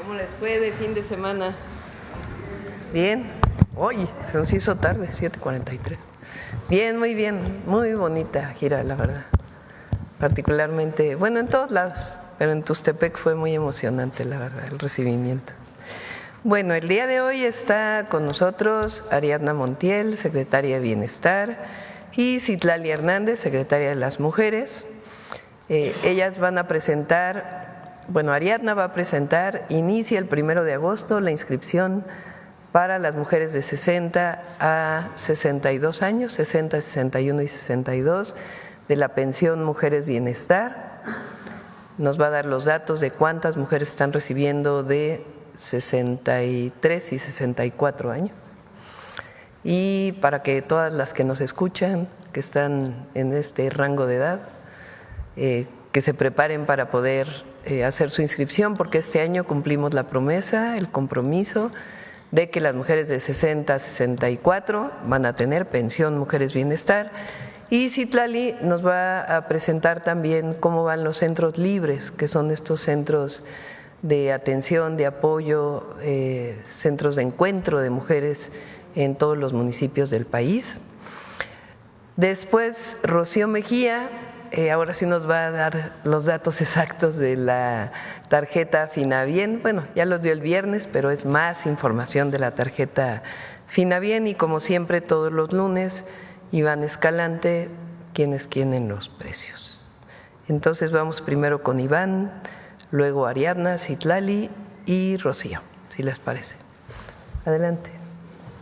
¿Cómo les fue de fin de semana? Bien. Oye, se nos hizo tarde, 7:43. Bien, muy bonita gira, la verdad. Particularmente, bueno, en todos lados, pero en Tustepec fue muy emocionante, la verdad, el recibimiento. Bueno, el día de hoy está con nosotros Ariadna Montiel, secretaria de Bienestar, y Citlali Hernández, secretaria de las Mujeres. Ellas van a presentar, bueno, Ariadna va a presentar, inicia el 1 de agosto la inscripción para las mujeres de 60 a 62 años, 60, 61 y 62, de la pensión Mujeres Bienestar. Nos va a dar los datos de cuántas mujeres están recibiendo de 63 y 64 años. Y para que todas las que nos escuchan, que están en este rango de edad, que se preparen para poder hacer su inscripción, porque este año cumplimos la promesa, el compromiso de que las mujeres de 60 a 64 van a tener pensión Mujeres Bienestar. Y Citlali nos va a presentar también cómo van los centros libres, que son estos centros de atención, de apoyo, centros de encuentro de mujeres en todos los municipios del país. Después, Rocío Mejía, ahora sí nos va a dar los datos exactos de la tarjeta Finabien. Bueno, ya los dio el viernes, pero es más información de la tarjeta Finabien. Y como siempre, todos los lunes, Iván Escalante, quienes quieren los precios. Entonces vamos primero con Iván, luego Ariadna, Citlali y Rocío, si les parece. Adelante.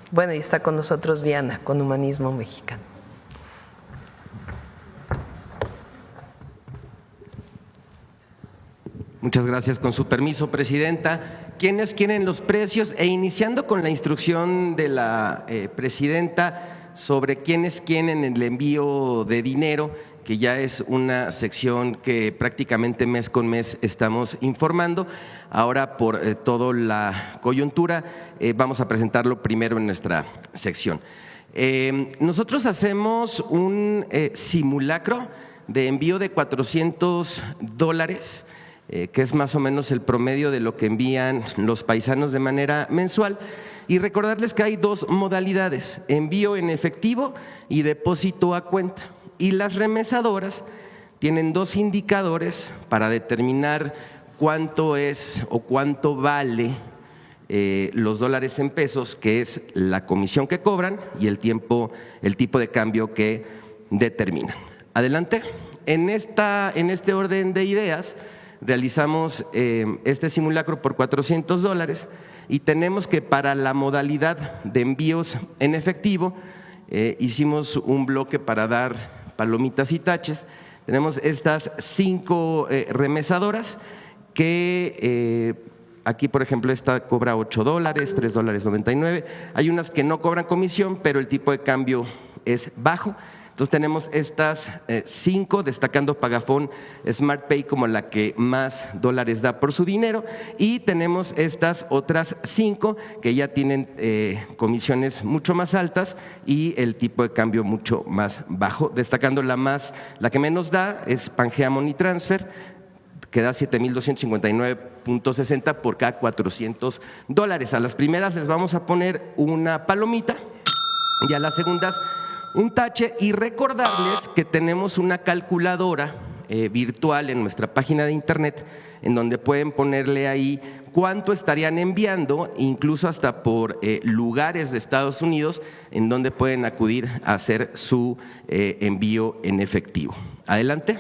Bueno, y está con nosotros Diana, con Humanismo Mexicano. Muchas gracias. Con su permiso, Presidenta. ¿Quiénes quieren los precios? E iniciando con la instrucción de la Presidenta sobre quiénes quieren el envío de dinero, que ya es una sección que prácticamente mes con mes estamos informando. Ahora, por toda la coyuntura, vamos a presentarlo primero en nuestra sección. Nosotros hacemos un simulacro de envío de $400, que es más o menos el promedio de lo que envían los paisanos de manera mensual. Y recordarles que hay dos modalidades: envío en efectivo y depósito a cuenta. Y las remesadoras tienen dos indicadores para determinar cuánto es o cuánto vale los dólares en pesos, que es la comisión que cobran y el tipo de cambio que determinan. Adelante. En este orden de ideas, realizamos este simulacro por $400 y tenemos que para la modalidad de envíos en efectivo hicimos un bloque para dar palomitas y taches. Tenemos estas 5 remesadoras que aquí, por ejemplo, esta cobra $8, $3.99. Hay unas que no cobran comisión, pero el tipo de cambio es bajo. Entonces tenemos estas 5, destacando Pagafón Smart Pay como la que más dólares da por su dinero, y tenemos estas otras 5 que ya tienen comisiones mucho más altas y el tipo de cambio mucho más bajo, destacando la que menos da es Pangea Money Transfer, que da 7,259.60 por cada $400. A las primeras les vamos a poner una palomita y a las segundas un tache, y recordarles que tenemos una calculadora virtual en nuestra página de internet en donde pueden ponerle ahí cuánto estarían enviando, incluso hasta por lugares de Estados Unidos en donde pueden acudir a hacer su envío en efectivo. Adelante.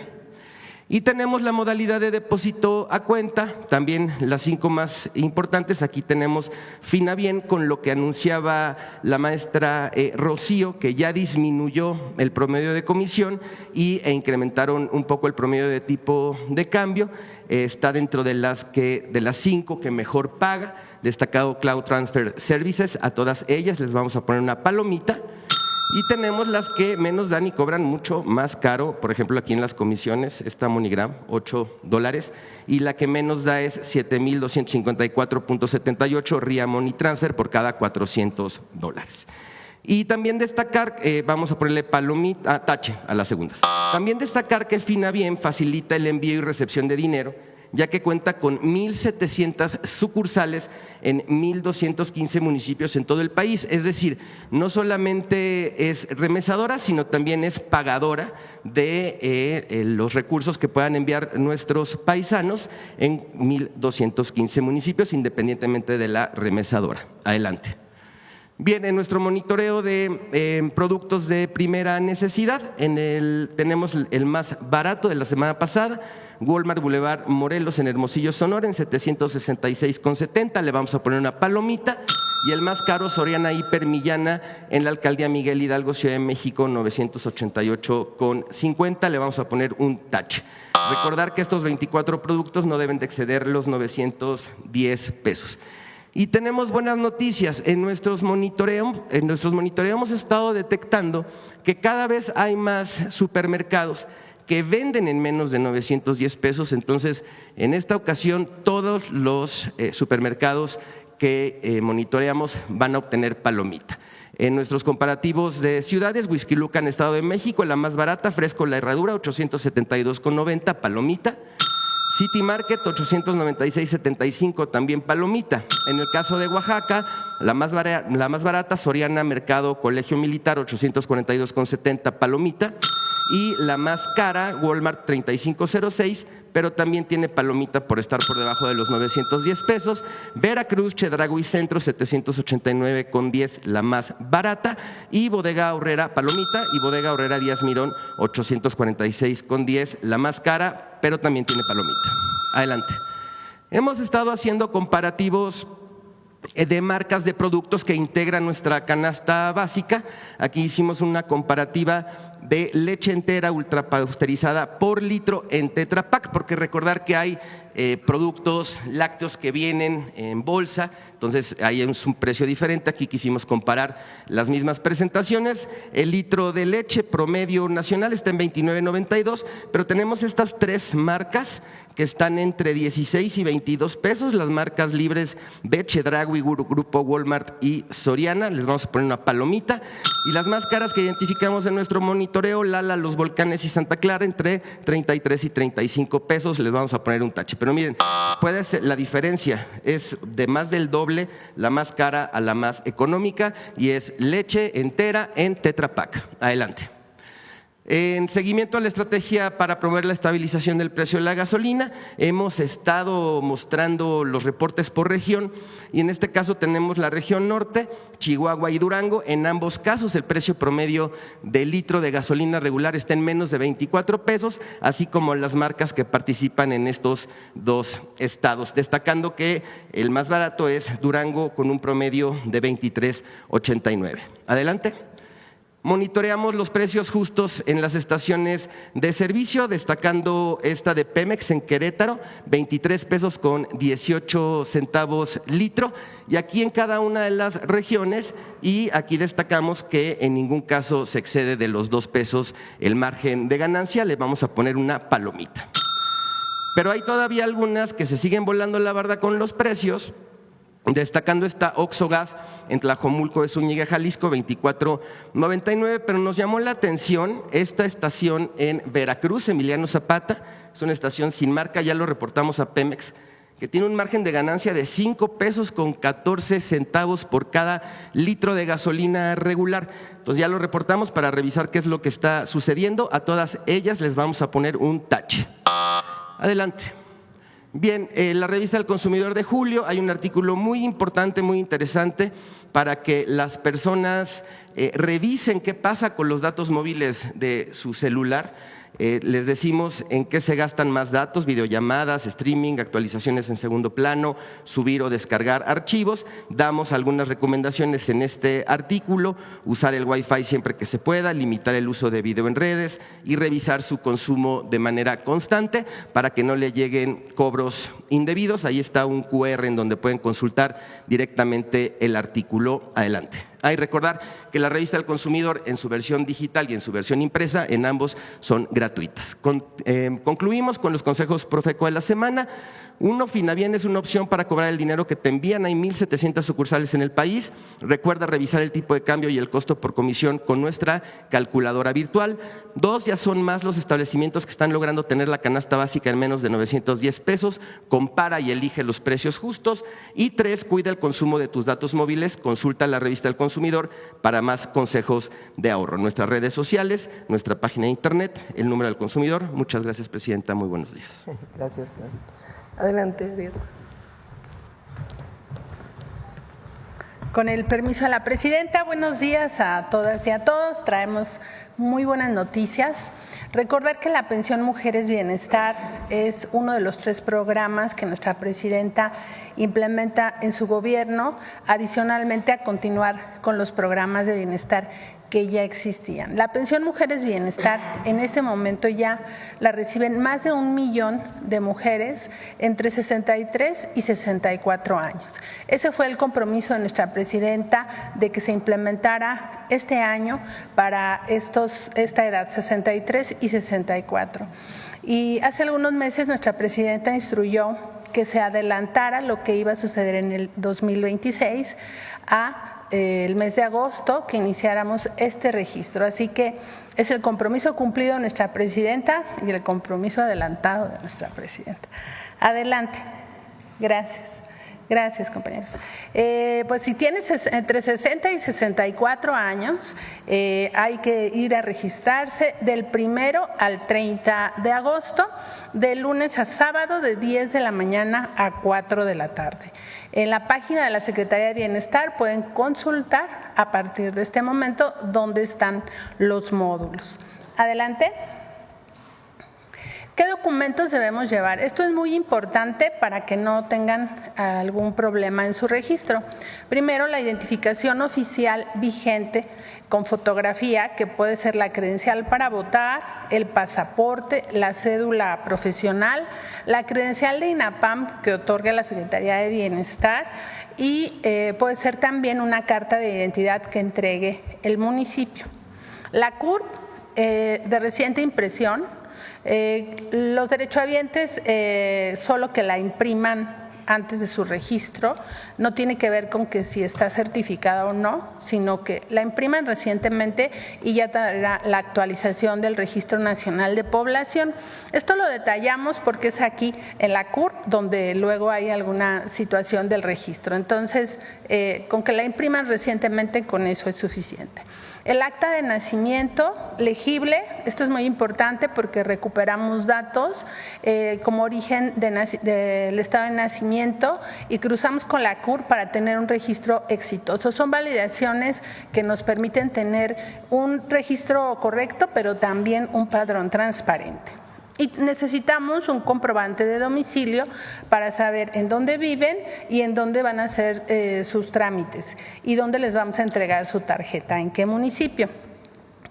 Y tenemos la modalidad de depósito a cuenta, también las 5 más importantes. Aquí tenemos Finabien, con lo que anunciaba la maestra Rocío, que ya disminuyó el promedio de comisión e incrementaron un poco el promedio de tipo de cambio. Está dentro de las 5 que mejor paga, destacado Cloud Transfer Services. A todas ellas les vamos a poner una palomita. Y tenemos las que menos dan y cobran mucho más caro, por ejemplo aquí en las comisiones está MoneyGram, $8, y la que menos da es 7,254.78 RIA Money Transfer por cada $400. Y también destacar, vamos a ponerle tache a las segundas. También destacar que Finabien facilita el envío y recepción de dinero ya que cuenta con 1,700 sucursales en 1,215 municipios en todo el país. Es decir, no solamente es remesadora, sino también es pagadora de los recursos que puedan enviar nuestros paisanos en 1,215 municipios, independientemente de la remesadora. Adelante. Bien, en nuestro monitoreo de productos de primera necesidad, tenemos el más barato de la semana pasada, Walmart Boulevard Morelos en Hermosillo, Sonora, en 766,70, le vamos a poner una palomita. Y el más caro, Soriana Hiper Millana, en la Alcaldía Miguel Hidalgo, Ciudad de México, 988,50, le vamos a poner un tache. Recordar que estos 24 productos no deben de exceder los 910 pesos. Y tenemos buenas noticias. En nuestros monitoreos hemos estado detectando que cada vez hay más supermercados que venden en menos de 910 pesos. Entonces, en esta ocasión, todos los supermercados que monitoreamos van a obtener palomita. En nuestros comparativos de ciudades, Huixquilucan, Estado de México, la más barata, Fresco La Herradura, 872,90, palomita. City Market, 896,75, también palomita. En el caso de Oaxaca, la más barata, Soriana Mercado Colegio Militar, 842,70, palomita. Y la más cara, Walmart, 35,06, pero también tiene palomita por estar por debajo de los 910 pesos. Veracruz, Chedraui Centro, 789,10, la más barata. Y Bodega Aurrera, palomita. Y Bodega Aurrera Díaz Mirón, 846,10, la más cara, pero también tiene palomita. Adelante. Hemos estado haciendo comparativos de marcas de productos que integran nuestra canasta básica. Aquí hicimos una comparativa de leche entera ultrapasteurizada por litro en Tetra Pak, porque recordar que hay productos lácteos que vienen en bolsa, entonces ahí es un precio diferente. Aquí quisimos comparar las mismas presentaciones. El litro de leche promedio nacional está en 29.92, pero tenemos estas tres marcas que están entre 16 y 22 pesos, las marcas libres de Chedraui, Grupo Walmart y Soriana. Les vamos a poner una palomita. Y las más caras que identificamos en nuestro monitoreo, Lala, Los Volcanes y Santa Clara, entre 33 y 35 pesos, les vamos a poner un tache. Pero miren, puede ser, la diferencia es de más del doble, la más cara a la más económica, y es leche entera en Tetra Pak. Adelante. En seguimiento a la estrategia para promover la estabilización del precio de la gasolina, hemos estado mostrando los reportes por región, y en este caso tenemos la región norte, Chihuahua y Durango. En ambos casos el precio promedio del litro de gasolina regular está en menos de 24 pesos, así como las marcas que participan en estos dos estados, destacando que el más barato es Durango con un promedio de 23.89. Adelante. Monitoreamos los precios justos en las estaciones de servicio, destacando esta de Pemex en Querétaro, 23 pesos con 18 centavos litro, y aquí en cada una de las regiones, y aquí destacamos que en ningún caso se excede de los 2 pesos el margen de ganancia. Le vamos a poner una palomita. Pero hay todavía algunas que se siguen volando la barda con los precios, destacando esta Oxxo Gas en Tlajomulco de Zúñiga, Jalisco, 24.99, pero nos llamó la atención esta estación en Veracruz, Emiliano Zapata. Es una estación sin marca, ya lo reportamos a Pemex, que tiene un margen de ganancia de 5 pesos con 14 centavos por cada litro de gasolina regular. Entonces ya lo reportamos para revisar qué es lo que está sucediendo. A todas ellas les vamos a poner un tache. Adelante. Bien, en la revista del Consumidor de julio hay un artículo muy importante, muy interesante, para que las personas revisen qué pasa con los datos móviles de su celular. Les decimos en qué se gastan más datos: videollamadas, streaming, actualizaciones en segundo plano, subir o descargar archivos. Damos algunas recomendaciones en este artículo: usar el Wi-Fi siempre que se pueda, limitar el uso de video en redes y revisar su consumo de manera constante para que no le lleguen cobros indebidos. Ahí está un QR en donde pueden consultar directamente el artículo. Adelante. Hay recordar que la revista del consumidor en su versión digital y en su versión impresa, en ambos son gratuitas. Concluimos con los consejos Profeco de la semana. 1, Finabien es una opción para cobrar el dinero que te envían. Hay 1,700 sucursales en el país. Recuerda revisar el tipo de cambio y el costo por comisión con nuestra calculadora virtual. 2, ya son más los establecimientos que están logrando tener la canasta básica en menos de 910 pesos. Compara y elige los precios justos. Y 3, cuida el consumo de tus datos móviles. Consulta la revista del consumidor para más consejos de ahorro. Nuestras redes sociales, nuestra página de internet, el número del consumidor. Muchas gracias, presidenta. Muy buenos días. Gracias. Adelante, Diego. Con el permiso de la presidenta, buenos días a todas y a todos. Traemos muy buenas noticias. Recordar que la pensión Mujeres Bienestar es uno de los 3 programas que nuestra presidenta implementa en su gobierno, adicionalmente a continuar con los programas de bienestar que ya existían. La pensión Mujeres Bienestar en este momento ya la reciben más de 1 millón de mujeres entre 63 y 64 años. Ese fue el compromiso de nuestra presidenta de que se implementara este año para esta edad, 63 y 64. Y hace algunos meses nuestra presidenta instruyó que se adelantara lo que iba a suceder en el 2026 a el mes de agosto, que iniciáramos este registro. Así que es el compromiso cumplido de nuestra presidenta y el compromiso adelantado de nuestra presidenta. Adelante. Gracias. Gracias, compañeros. Pues si tienes entre 60 y 64 años, hay que ir a registrarse del 1 al 30 de agosto, de lunes a sábado, de 10 de la mañana a 4 de la tarde. En la página de la Secretaría de Bienestar pueden consultar a partir de este momento dónde están los módulos. Adelante. ¿Qué documentos debemos llevar? Esto es muy importante para que no tengan algún problema en su registro. Primero, la identificación oficial vigente con fotografía, que puede ser la credencial para votar, el pasaporte, la cédula profesional, la credencial de INAPAM que otorga la Secretaría de Bienestar y puede ser también una carta de identidad que entregue el municipio. La CURP de reciente impresión. Los derechohabientes solo que la impriman antes de su registro, no tiene que ver con que si está certificada o no, sino que la impriman recientemente y ya traerá la actualización del Registro Nacional de Población. Esto lo detallamos porque es aquí en la CURP donde luego hay alguna situación del registro. Entonces, con que la impriman recientemente, con eso es suficiente. El acta de nacimiento legible, esto es muy importante porque recuperamos datos como origen del estado de nacimiento y cruzamos con la CURP para tener un registro exitoso. Son validaciones que nos permiten tener un registro correcto, pero también un padrón transparente. Y necesitamos un comprobante de domicilio para saber en dónde viven y en dónde van a hacer sus trámites y dónde les vamos a entregar su tarjeta, en qué municipio.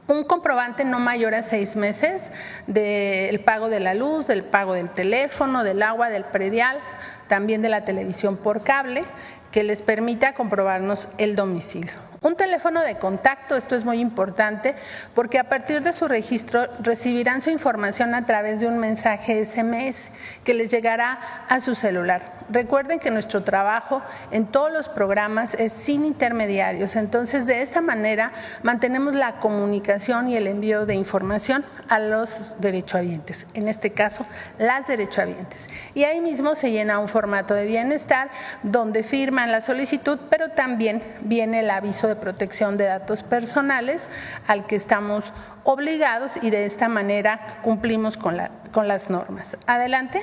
Un comprobante no mayor a 6 meses del pago de la luz, del pago del teléfono, del agua, del predial, también de la televisión por cable, que les permita comprobarnos el domicilio. Un teléfono de contacto, esto es muy importante porque a partir de su registro recibirán su información a través de un mensaje SMS que les llegará a su celular. Recuerden que nuestro trabajo en todos los programas es sin intermediarios, entonces de esta manera mantenemos la comunicación y el envío de información a los derechohabientes, en este caso las derechohabientes. Y ahí mismo se llena un formato de bienestar donde firman la solicitud, pero también viene el aviso de protección de datos personales al que estamos obligados y de esta manera cumplimos con las normas. Adelante.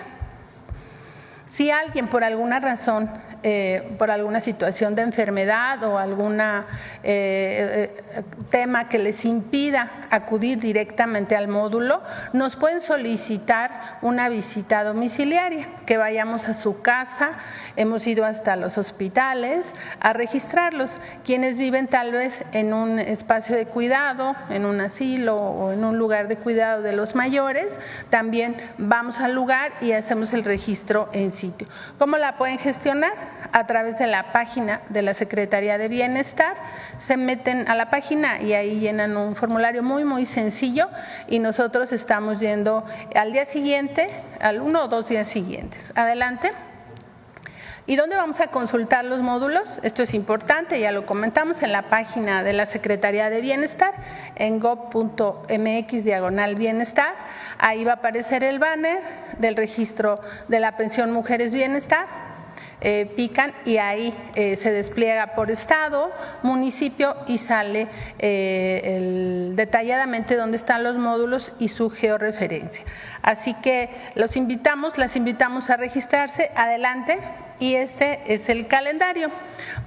Si alguien por alguna razón, por alguna situación de enfermedad o algún tema que les impida acudir directamente al módulo, nos pueden solicitar una visita domiciliaria, que vayamos a su casa. Hemos ido hasta los hospitales a registrarlos. Quienes viven tal vez en un espacio de cuidado, en un asilo o en un lugar de cuidado de los mayores, también vamos al lugar y hacemos el registro en sitio. ¿Cómo la pueden gestionar? A través de la página de la Secretaría de Bienestar. Se meten a la página y ahí llenan un formulario muy sencillo, y nosotros estamos yendo al día siguiente, al 1 o 2 días siguientes. Adelante. ¿Y dónde vamos a consultar los módulos? Esto es importante, ya lo comentamos, en la página de la Secretaría de Bienestar, en gov.mx/bienestar. Ahí va a aparecer el banner del registro de la pensión Mujeres Bienestar. Pican y ahí se despliega por estado, municipio, y sale detalladamente dónde están los módulos y su georreferencia. Así que las invitamos a registrarse. Adelante. Y este es el calendario.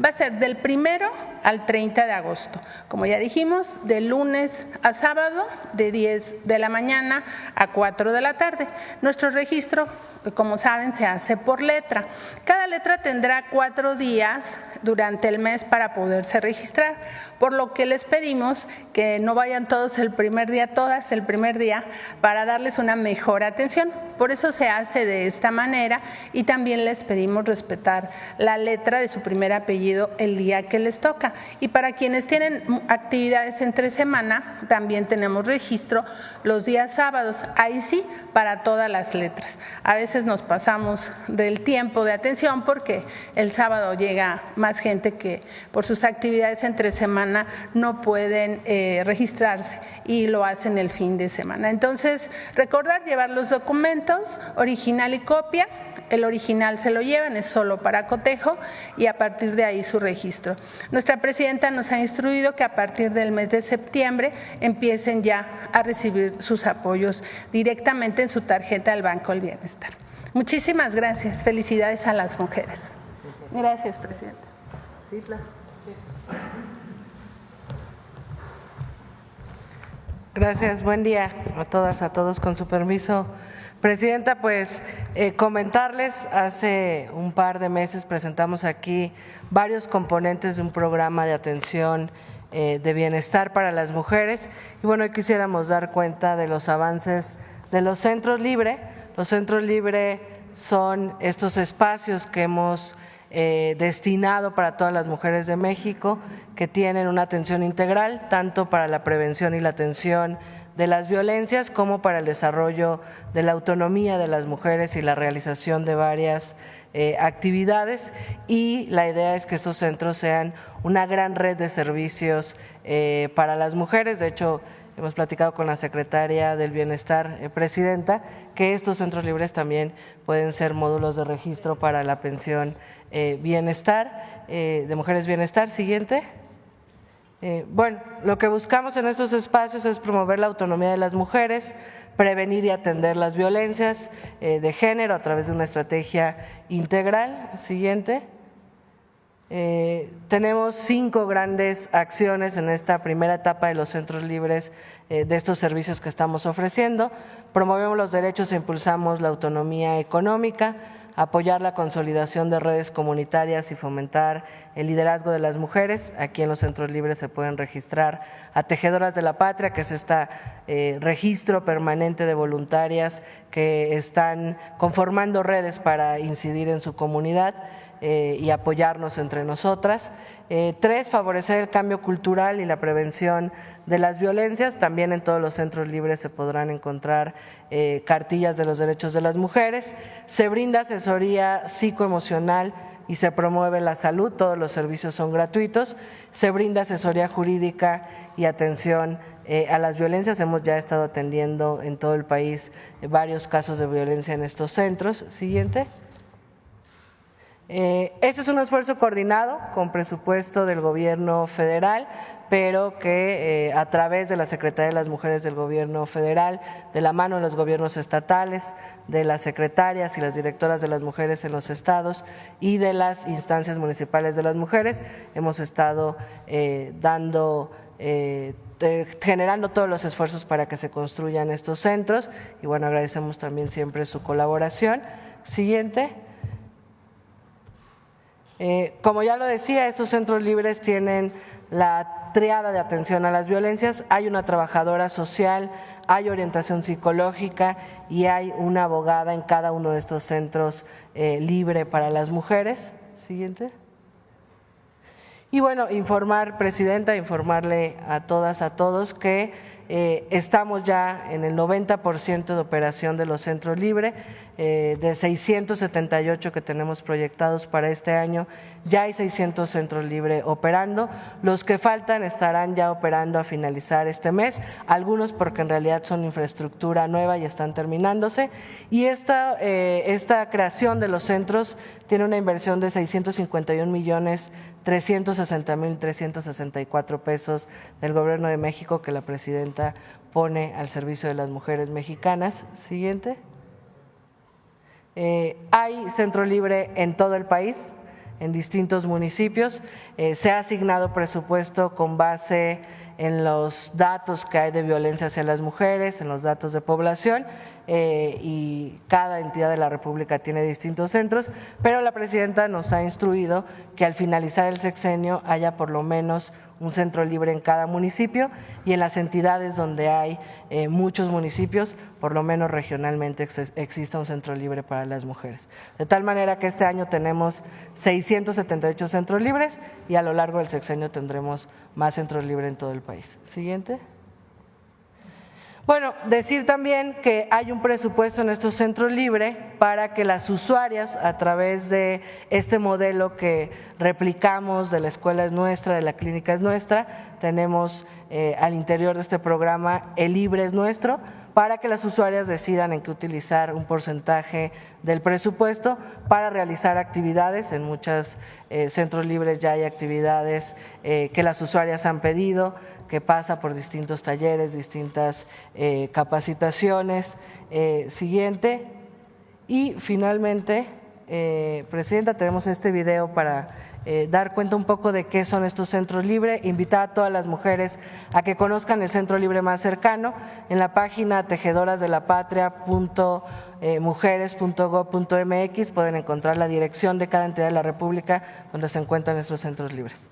Va a ser del 1 al 30 de agosto. Como ya dijimos, de lunes a sábado, de 10 de la mañana a 4 de la tarde. Nuestro registro, como saben, se hace por letra. Cada letra tendrá 4 días durante el mes para poderse registrar, por lo que les pedimos que no vayan todas el primer día, para darles una mejor atención. Por eso se hace de esta manera, y también les pedimos respetar la letra de su primer apellido el día que les toca. Y para quienes tienen actividades entre semana, también tenemos registro los días sábados, ahí sí, para todas las letras. A veces nos pasamos del tiempo de atención porque el sábado llega más gente que por sus actividades entre semana no pueden registrarse y lo hacen el fin de semana. Entonces, recordar llevar los documentos, original y copia. El original se lo llevan, es solo para cotejo, y a partir de ahí su registro. Nuestra presidenta nos ha instruido que a partir del mes de septiembre empiecen ya a recibir sus apoyos directamente en su tarjeta del Banco del Bienestar. Muchísimas gracias. Felicidades a las mujeres. Gracias, presidenta. Citla. Gracias, buen día a todas, a todos. Con su permiso, presidenta, pues comentarles, hace un par de meses presentamos aquí varios componentes de un programa de atención de bienestar para las mujeres, y bueno, hoy quisiéramos dar cuenta de los avances de los centros Libre. Los centros Libre son estos espacios que hemos destinado para todas las mujeres de México, que tienen una atención integral, tanto para la prevención y la atención de las violencias como para el desarrollo de la autonomía de las mujeres y la realización de varias actividades. Y la idea es que estos centros sean una gran red de servicios para las mujeres. De hecho, hemos platicado con la secretaria del Bienestar, presidenta, que estos centros libres también pueden ser módulos de registro para la pensión bienestar, de Mujeres Bienestar. Siguiente. Bueno, lo que buscamos en estos espacios es promover la autonomía de las mujeres, prevenir y atender las violencias de género a través de una estrategia integral. Siguiente. Tenemos 5 grandes acciones en esta primera etapa de los centros libres de estos servicios que estamos ofreciendo. Promovemos los derechos e impulsamos la autonomía económica, apoyar la consolidación de redes comunitarias y fomentar el liderazgo de las mujeres. Aquí en los centros libres se pueden registrar a Tejedoras de la Patria, que es este registro permanente de voluntarias que están conformando redes para incidir en su comunidad y apoyarnos entre nosotras. 3, favorecer el cambio cultural y la prevención de las violencias. También en todos los centros libres se podrán encontrar cartillas de los derechos de las mujeres. Se brinda asesoría psicoemocional y se promueve la salud, todos los servicios son gratuitos. Se brinda asesoría jurídica y atención a las violencias. Hemos ya estado atendiendo en todo el país varios casos de violencia en estos centros. Siguiente. Este es un esfuerzo coordinado con presupuesto del Gobierno federal, pero que a través de la Secretaría de las Mujeres del Gobierno federal, de la mano de los gobiernos estatales, de las secretarias y las directoras de las mujeres en los estados y de las instancias municipales de las mujeres, hemos estado dando generando todos los esfuerzos para que se construyan estos centros y bueno, agradecemos también siempre su colaboración. Siguiente. Como ya lo decía, estos centros libres tienen la triada de atención a las violencias, hay una trabajadora social, hay orientación psicológica y hay una abogada en cada uno de estos centros libre para las mujeres. Siguiente. Y bueno, Presidenta, informarle a todas, a todos que estamos ya en el 90% de operación de los centros libres, de 678 que tenemos proyectados para este año, ya hay 600 centros libres operando, los que faltan estarán ya operando a finalizar este mes, algunos porque en realidad son infraestructura nueva y están terminándose, y esta creación de los centros tiene una inversión de 651.360.364 pesos del Gobierno de México que la Presidenta pone al servicio de las mujeres mexicanas. Siguiente. Hay centro libre en todo el país, en distintos municipios. Se ha asignado presupuesto con base en los datos que hay de violencia hacia las mujeres, en los datos de población, y cada entidad de la República tiene distintos centros, pero la Presidenta nos ha instruido que al finalizar el sexenio haya por lo menos un centro libre en cada municipio y en las entidades donde hay muchos municipios, por lo menos regionalmente exista un centro libre para las mujeres. De tal manera que este año tenemos 678 centros libres y a lo largo del sexenio tendremos más centros libres en todo el país. Siguiente. Bueno, decir también que hay un presupuesto en estos centros libres para que las usuarias, a través de este modelo que replicamos de la escuela es nuestra, de la clínica es nuestra, tenemos al interior de este programa el libre es nuestro, para que las usuarias decidan en qué utilizar un porcentaje del presupuesto para realizar actividades. En muchos centros libres ya hay actividades que las usuarias han pedido, que pasa por distintos talleres, distintas capacitaciones. Siguiente. Y finalmente, Presidenta, tenemos este video para dar cuenta un poco de qué son estos centros libres, invitar a todas las mujeres a que conozcan el centro libre más cercano. En la página tejedorasdelapatria.mujeres.gov.mx pueden encontrar la dirección de cada entidad de la República donde se encuentran estos centros libres.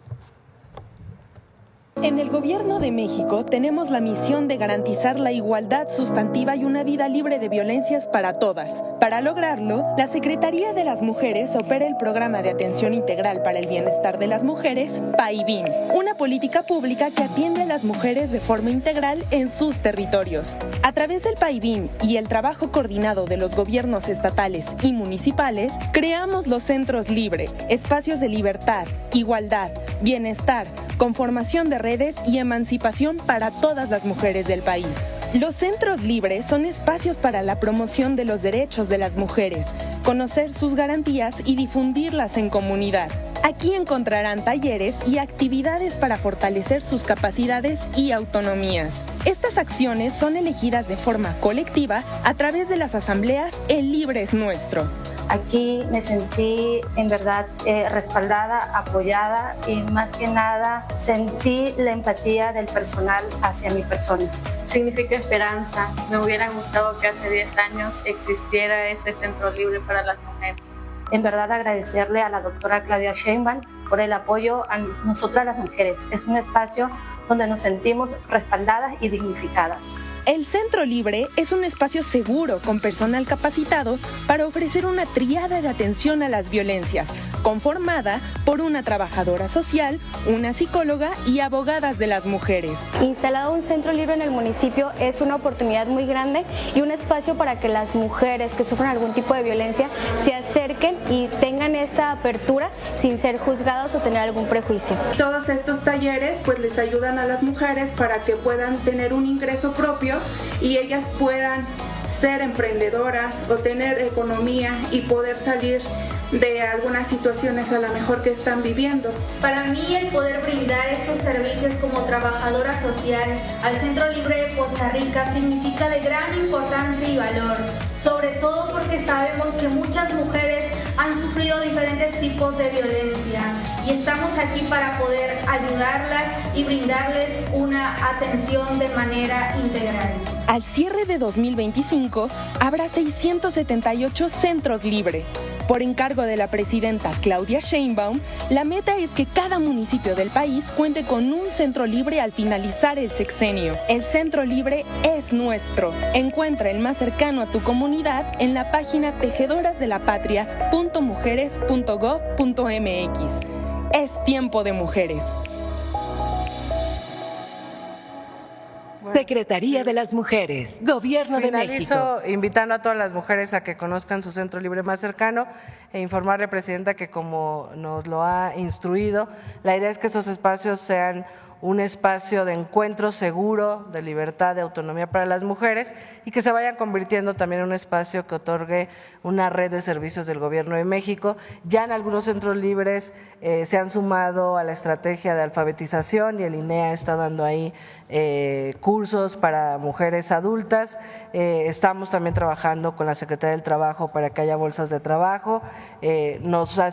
En el Gobierno de México tenemos la misión de garantizar la igualdad sustantiva y una vida libre de violencias para todas. Para lograrlo, la Secretaría de las Mujeres opera el Programa de Atención Integral para el Bienestar de las Mujeres, PAIBIM, una política pública que atiende a las mujeres de forma integral en sus territorios. A través del PAIBIM y el trabajo coordinado de los gobiernos estatales y municipales, creamos los centros libres, espacios de libertad, igualdad, bienestar, conformación de redes y emancipación para todas las mujeres del país. Los centros libres son espacios para la promoción de los derechos de las mujeres, conocer sus garantías y difundirlas en comunidad. Aquí encontrarán talleres y actividades para fortalecer sus capacidades y autonomías. Estas acciones son elegidas de forma colectiva a través de las asambleas El Libre es Nuestro. Aquí me sentí en verdad respaldada, apoyada y más que nada sentí la empatía del personal hacia mi persona. Significa esperanza. Me hubiera gustado que hace 10 años existiera este centro libre para las mujeres. En verdad agradecerle a la doctora Claudia Sheinbaum por el apoyo a nosotras las mujeres. Es un espacio donde nos sentimos respaldadas y dignificadas. El Centro Libre es un espacio seguro con personal capacitado para ofrecer una tríada de atención a las violencias, conformada por una trabajadora social, una psicóloga y abogadas de las mujeres. Instalado un centro libre en el municipio es una oportunidad muy grande y un espacio para que las mujeres que sufren algún tipo de violencia se acerquen y tengan esa apertura sin ser juzgadas o tener algún prejuicio. Todos estos talleres pues les ayudan a las mujeres para que puedan tener un ingreso propio y ellas puedan ser emprendedoras o tener economía y poder salir de algunas situaciones a lo mejor que están viviendo. Para mí el poder brindar estos servicios como trabajadora social al Centro Libre de Poza Rica significa de gran importancia y valor, sobre todo porque sabemos que muchas mujeres han sufrido diferentes tipos de violencia. y estamos aquí para poder ayudarlas y brindarles una atención de manera integral. Al cierre de 2025, habrá 678 centros libres. Por encargo de la presidenta Claudia Sheinbaum, la meta es que cada municipio del país cuente con un centro libre al finalizar el sexenio. El centro libre es nuestro. Encuentra el más cercano a tu comunidad en la página tejedorasdelapatria.mujeres.gov.mx. Es tiempo de mujeres. Secretaría de las Mujeres, Gobierno de México. Finalizo invitando a todas las mujeres a que conozcan su centro libre más cercano e informarle, Presidenta, que como nos lo ha instruido, la idea es que esos espacios sean un espacio de encuentro seguro, de libertad, de autonomía para las mujeres y que se vayan convirtiendo también en un espacio que otorgue una red de servicios del Gobierno de México. Ya en algunos centros libres se han sumado a la estrategia de alfabetización y el INEA está dando ahí cursos para mujeres adultas. Estamos también trabajando con la Secretaría del Trabajo para que haya bolsas de trabajo. Nos ha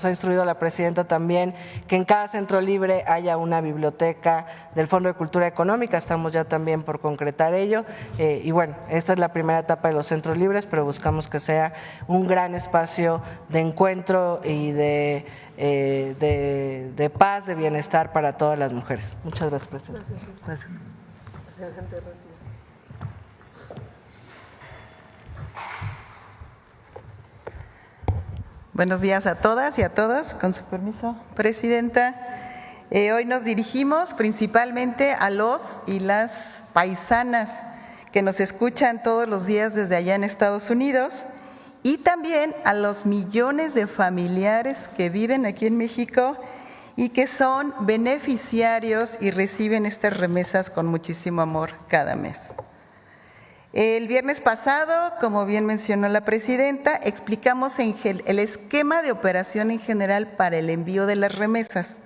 instruido la Presidenta también que en cada centro libre haya una biblioteca del Fondo de Cultura Económica. Estamos ya también por concretar ello. Y bueno, esta es la primera etapa de los centros libres, pero buscamos que sea un gran espacio de encuentro y de paz, de bienestar para todas las mujeres. Muchas gracias, Presidenta. Gracias. Buenos días a todas y a todos, con su permiso, Presidenta. Hoy nos dirigimos principalmente a los y las paisanas que nos escuchan todos los días desde allá en Estados Unidos y también a los millones de familiares que viven aquí en México y que son beneficiarios y reciben estas remesas con muchísimo amor cada mes. El viernes pasado, como bien mencionó la Presidenta, explicamos el esquema de operación en general para el envío de las remesas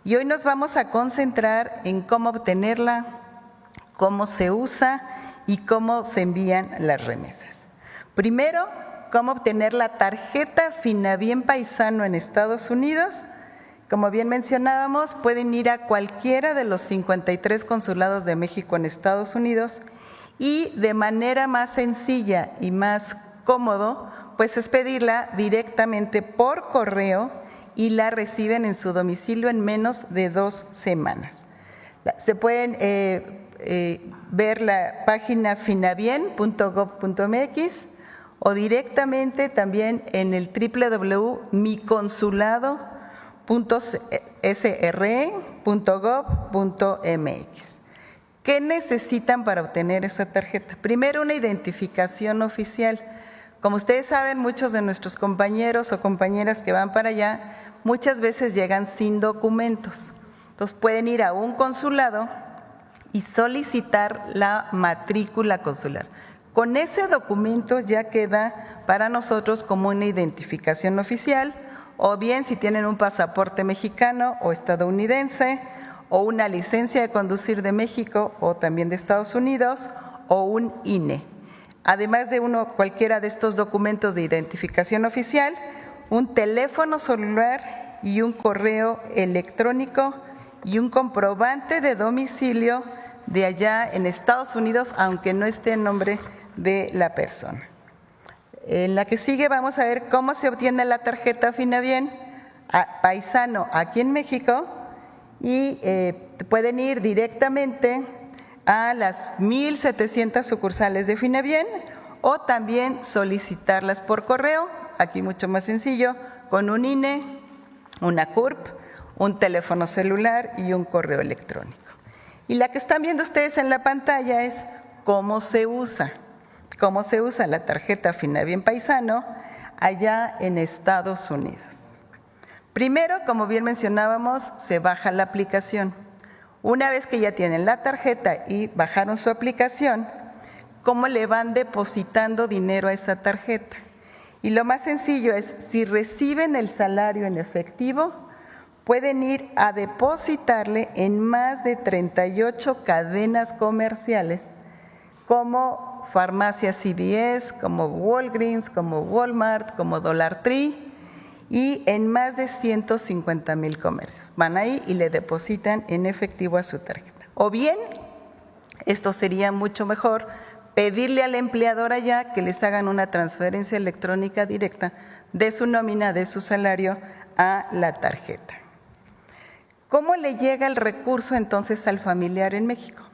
y hoy nos vamos a concentrar en cómo obtenerla, cómo se usa y cómo se envían las remesas. Primero, cómo obtener la tarjeta Finabien Paisano en Estados Unidos. Como bien mencionábamos, pueden ir a cualquiera de los 53 consulados de México en Estados Unidos y de manera más sencilla y más cómodo, pues es pedirla directamente por correo y la reciben en su domicilio en menos de 2 semanas. Se pueden ver la página finabien.gov.mx o directamente también en el www.miconsulado.sre.gov.mx. ¿Qué necesitan para obtener esa tarjeta? Primero, una identificación oficial. Como ustedes saben, muchos de nuestros compañeros o compañeras que van para allá muchas veces llegan sin documentos. Entonces pueden ir a un consulado y solicitar la matrícula consular. Con ese documento ya queda para nosotros como una identificación oficial, o bien si tienen un pasaporte mexicano o estadounidense, o una licencia de conducir de México o también de Estados Unidos, o un INE. Además de cualquiera de estos documentos de identificación oficial, un teléfono celular y un correo electrónico y un comprobante de domicilio de allá en Estados Unidos, aunque no esté en nombre de la persona. En la que sigue vamos a ver cómo se obtiene la tarjeta Finabien Paisano aquí en México y pueden ir directamente a las 1,700 sucursales de Finabien o también solicitarlas por correo, aquí mucho más sencillo, con un INE, una CURP, un teléfono celular y un correo electrónico. Y la que están viendo ustedes en la pantalla es cómo se usa la tarjeta Finabien Paisano allá en Estados Unidos. Primero, como bien mencionábamos, se baja la aplicación. Una vez que ya tienen la tarjeta y bajaron su aplicación, ¿cómo le van depositando dinero a esa tarjeta? Y lo más sencillo es, si reciben el salario en efectivo, pueden ir a depositarle en más de 38 cadenas comerciales, como farmacias CVS, como Walgreens, como Walmart, como Dollar Tree, y en más de 150,000 comercios. Van ahí y le depositan en efectivo a su tarjeta. O bien, esto sería mucho mejor, pedirle al empleador allá que les hagan una transferencia electrónica directa de su nómina, de su salario a la tarjeta. ¿Cómo le llega el recurso entonces al familiar en México?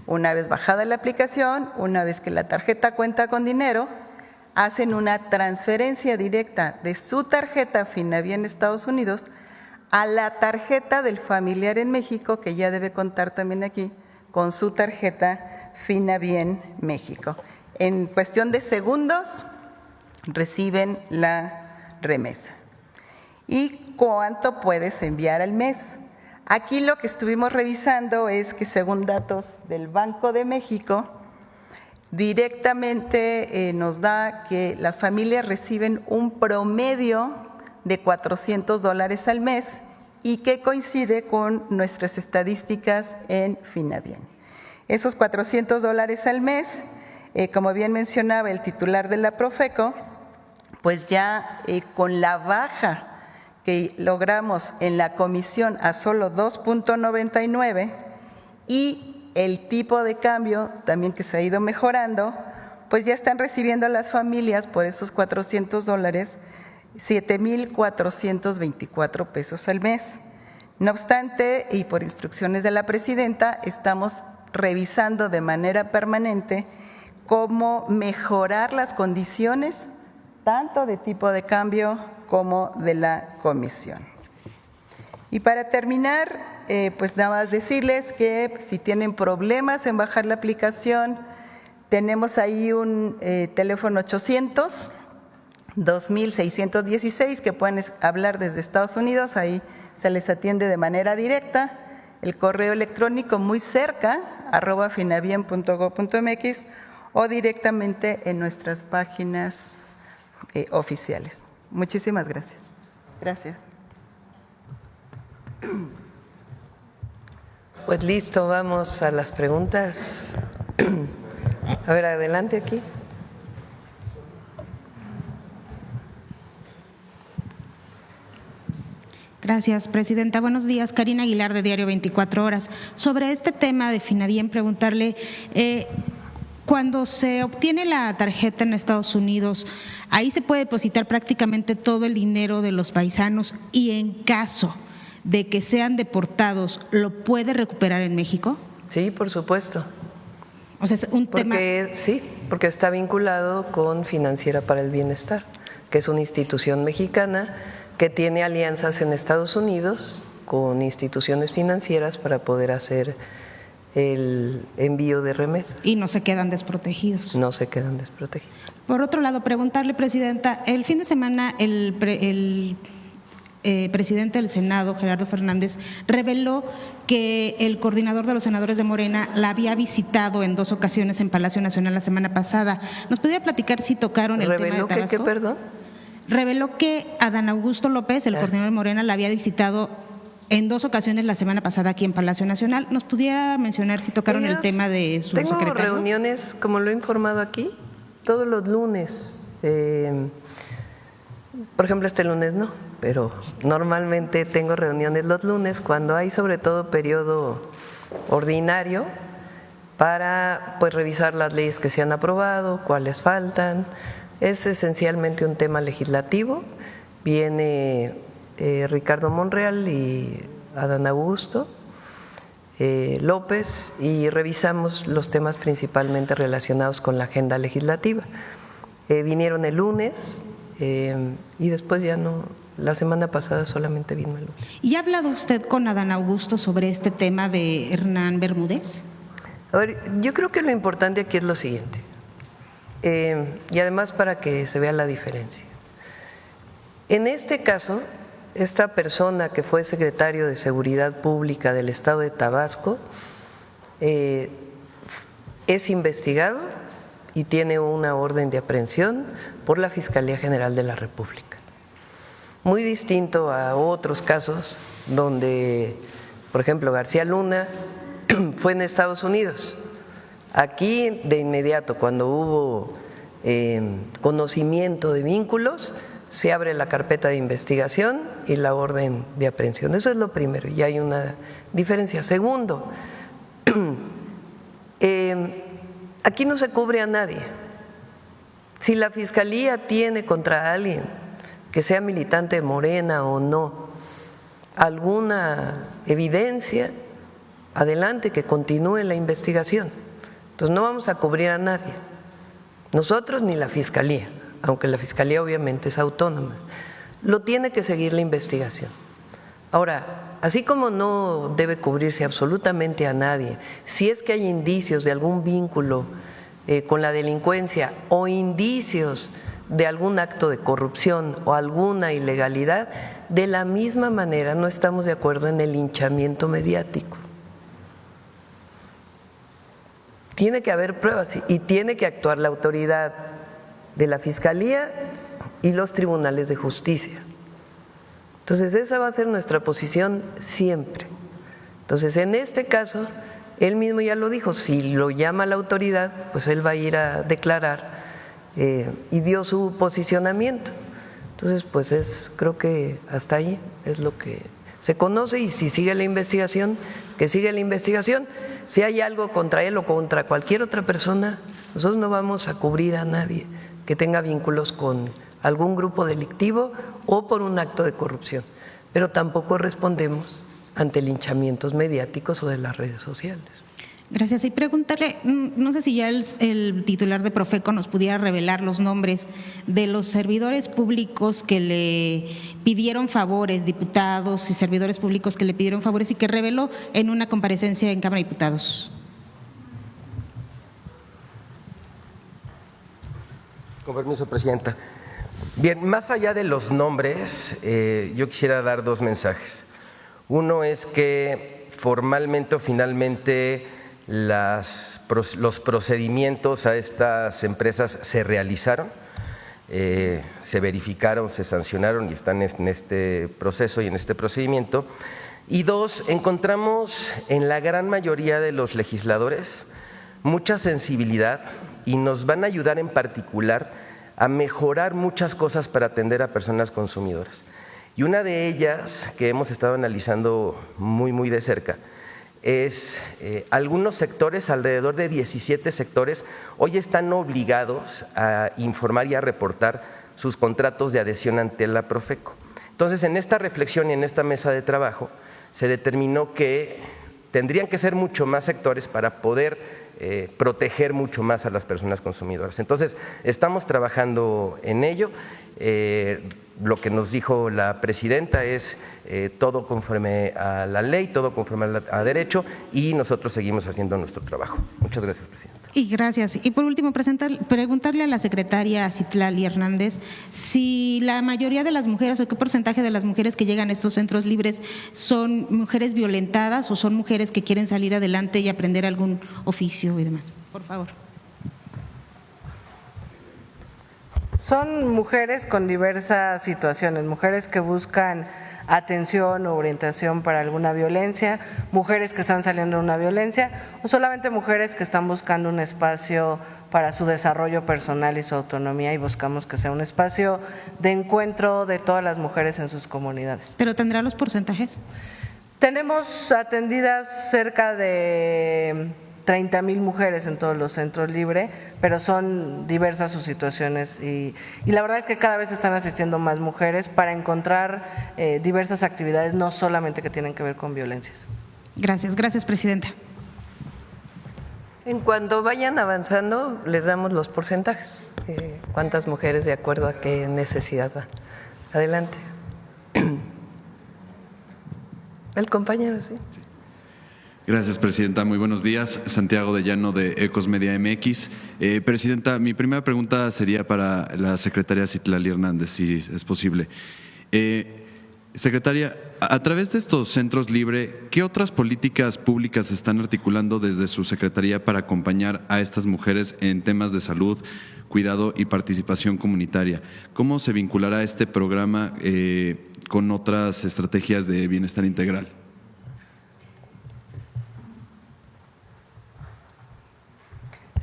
Una vez bajada la aplicación, una vez que la tarjeta cuenta con dinero, hacen una transferencia directa de su tarjeta Finavía en Estados Unidos a la tarjeta del familiar en México, que ya debe contar también aquí con su tarjeta Finavía en México. En cuestión de segundos reciben la remesa. ¿Y cuánto puedes enviar al mes? Aquí lo que estuvimos revisando es que según datos del Banco de México, directamente nos da que las familias reciben un promedio de $400 al mes y que coincide con nuestras estadísticas en Finavía. Esos $400 al mes, como bien mencionaba el titular de la Profeco, pues ya con la baja que logramos en la comisión a solo 2.99 y el tipo de cambio también que se ha ido mejorando, pues ya están recibiendo las familias por esos $400 $7,424 pesos al mes. No obstante, y por instrucciones de la presidenta, estamos revisando de manera permanente cómo mejorar las condiciones tanto de tipo de cambio como de la comisión. Y para terminar, pues nada más decirles que si tienen problemas en bajar la aplicación, tenemos ahí un teléfono 800-2616 que pueden hablar desde Estados Unidos, ahí se les atiende de manera directa. El correo electrónico muy cerca, @finavien.gov.mx o directamente en nuestras páginas oficiales. Muchísimas gracias. Gracias. Pues listo, vamos a las preguntas. A ver, adelante aquí. Gracias, presidenta. Buenos días. Karina Aguilar, de Diario 24 Horas. Sobre este tema de Finavien, preguntarle, cuando se obtiene la tarjeta en Estados Unidos, ahí se puede depositar prácticamente todo el dinero de los paisanos y en caso de que sean deportados, ¿lo puede recuperar en México? Sí, por supuesto. O sea, es un tema… Sí, porque está vinculado con Financiera para el Bienestar, que es una institución mexicana que tiene alianzas en Estados Unidos con instituciones financieras para poder hacer el envío de remesas. Y no se quedan desprotegidos. No se quedan desprotegidos. Por otro lado, preguntarle, presidenta, el fin de semana el presidente del Senado, Gerardo Fernández, reveló que el coordinador de los senadores de Morena la había visitado en 2 ocasiones en Palacio Nacional la semana pasada. ¿Nos podría platicar si tocaron el tema de Tabasco? ¿Reveló qué, perdón? Reveló que Adán Augusto López, el coordinador de Morena, la había visitado en 2 ocasiones la semana pasada aquí en Palacio Nacional. ¿Nos pudiera mencionar si tocaron el tema de su secretario? Tengo reuniones, como lo he informado aquí, todos los lunes. Por ejemplo, este lunes no, pero normalmente tengo reuniones los lunes cuando hay sobre todo periodo ordinario para pues revisar las leyes que se han aprobado, cuáles faltan. Es esencialmente un tema legislativo. Viene Ricardo Monreal y Adán Augusto López y revisamos los temas principalmente relacionados con la agenda legislativa. Vinieron el lunes y después ya no, la semana pasada solamente vino el lunes. ¿Y ha hablado usted con Adán Augusto sobre este tema de Hernán Bermúdez? A ver, yo creo que lo importante aquí es lo siguiente. Y además para que se vea la diferencia. En este caso, esta persona que fue secretario de Seguridad Pública del Estado de Tabasco es investigado y tiene una orden de aprehensión por la Fiscalía General de la República. Muy distinto a otros casos donde, por ejemplo, García Luna fue en Estados Unidos. Aquí de inmediato, cuando hubo conocimiento de vínculos, se abre la carpeta de investigación y la orden de aprehensión. Eso es lo primero, y hay una diferencia. Segundo, aquí no se cubre a nadie. Si la Fiscalía tiene contra alguien, que sea militante de Morena o no, alguna evidencia, adelante, que continúe la investigación. Entonces no vamos a cubrir a nadie, nosotros ni la Fiscalía, aunque la Fiscalía obviamente es autónoma. Lo tiene que seguir la investigación. Ahora, así como no debe cubrirse absolutamente a nadie, si es que hay indicios de algún vínculo con la delincuencia o indicios de algún acto de corrupción o alguna ilegalidad, de la misma manera no estamos de acuerdo en el linchamiento mediático. Tiene que haber pruebas y tiene que actuar la autoridad de la Fiscalía y los tribunales de justicia. Entonces esa va a ser nuestra posición siempre. Entonces en este caso, él mismo ya lo dijo, si lo llama la autoridad, pues él va a ir a declarar y dio su posicionamiento. Entonces pues creo que hasta ahí es lo que se conoce, y si sigue la investigación, que sigue la investigación. Si hay algo contra él o contra cualquier otra persona, nosotros no vamos a cubrir a nadie que tenga vínculos con algún grupo delictivo o por un acto de corrupción, pero tampoco respondemos ante linchamientos mediáticos o de las redes sociales. Gracias. Y preguntarle, no sé si ya el titular de Profeco nos pudiera revelar los nombres de los servidores públicos que le pidieron favores, diputados y servidores públicos que le pidieron favores y que reveló en una comparecencia en Cámara de Diputados. Con permiso, Presidenta. Bien, más allá de los nombres, yo quisiera dar dos mensajes. Uno es que formalmente o finalmente los procedimientos a estas empresas se realizaron, se verificaron, se sancionaron y están en este proceso y en este procedimiento. Y dos, encontramos en la gran mayoría de los legisladores mucha sensibilidad y nos van a ayudar en particular a mejorar muchas cosas para atender a personas consumidoras. Y una de ellas que hemos estado analizando muy de cerca es algunos sectores, alrededor de 17 sectores, hoy están obligados a informar y a reportar sus contratos de adhesión ante la Profeco. Entonces, en esta reflexión y en esta mesa de trabajo se determinó que tendrían que ser mucho más sectores para poder proteger mucho más a las personas consumidoras. Entonces, estamos trabajando en ello. Lo que nos dijo la presidenta es todo conforme a la ley, todo conforme a derecho, y nosotros seguimos haciendo nuestro trabajo. Muchas gracias, Presidenta. Y gracias. Y por último, preguntarle a la secretaria Citlali Hernández si la mayoría de las mujeres o qué porcentaje de las mujeres que llegan a estos centros libres son mujeres violentadas o son mujeres que quieren salir adelante y aprender algún oficio y demás. Por favor. Son mujeres con diversas situaciones, mujeres que buscan atención o orientación para alguna violencia, mujeres que están saliendo de una violencia o solamente mujeres que están buscando un espacio para su desarrollo personal y su autonomía, y buscamos que sea un espacio de encuentro de todas las mujeres en sus comunidades. ¿Pero tendrá los porcentajes? Tenemos atendidas cerca de 30,000 mujeres en todos los centros libres, pero son diversas sus situaciones y la verdad es que cada vez están asistiendo más mujeres para encontrar diversas actividades, no solamente que tienen que ver con violencias. Gracias, Presidenta. En cuanto vayan avanzando, les damos los porcentajes, cuántas mujeres de acuerdo a qué necesidad van. Adelante. El compañero, sí. Gracias, Presidenta. Muy buenos días. Santiago de Llano, de Ecos Media MX. Presidenta, mi primera pregunta sería para la secretaria Citlali Hernández, si es posible. Secretaria, a través de estos centros libres, ¿qué otras políticas públicas están articulando desde su secretaría para acompañar a estas mujeres en temas de salud, cuidado y participación comunitaria? ¿Cómo se vinculará este programa con otras estrategias de bienestar integral?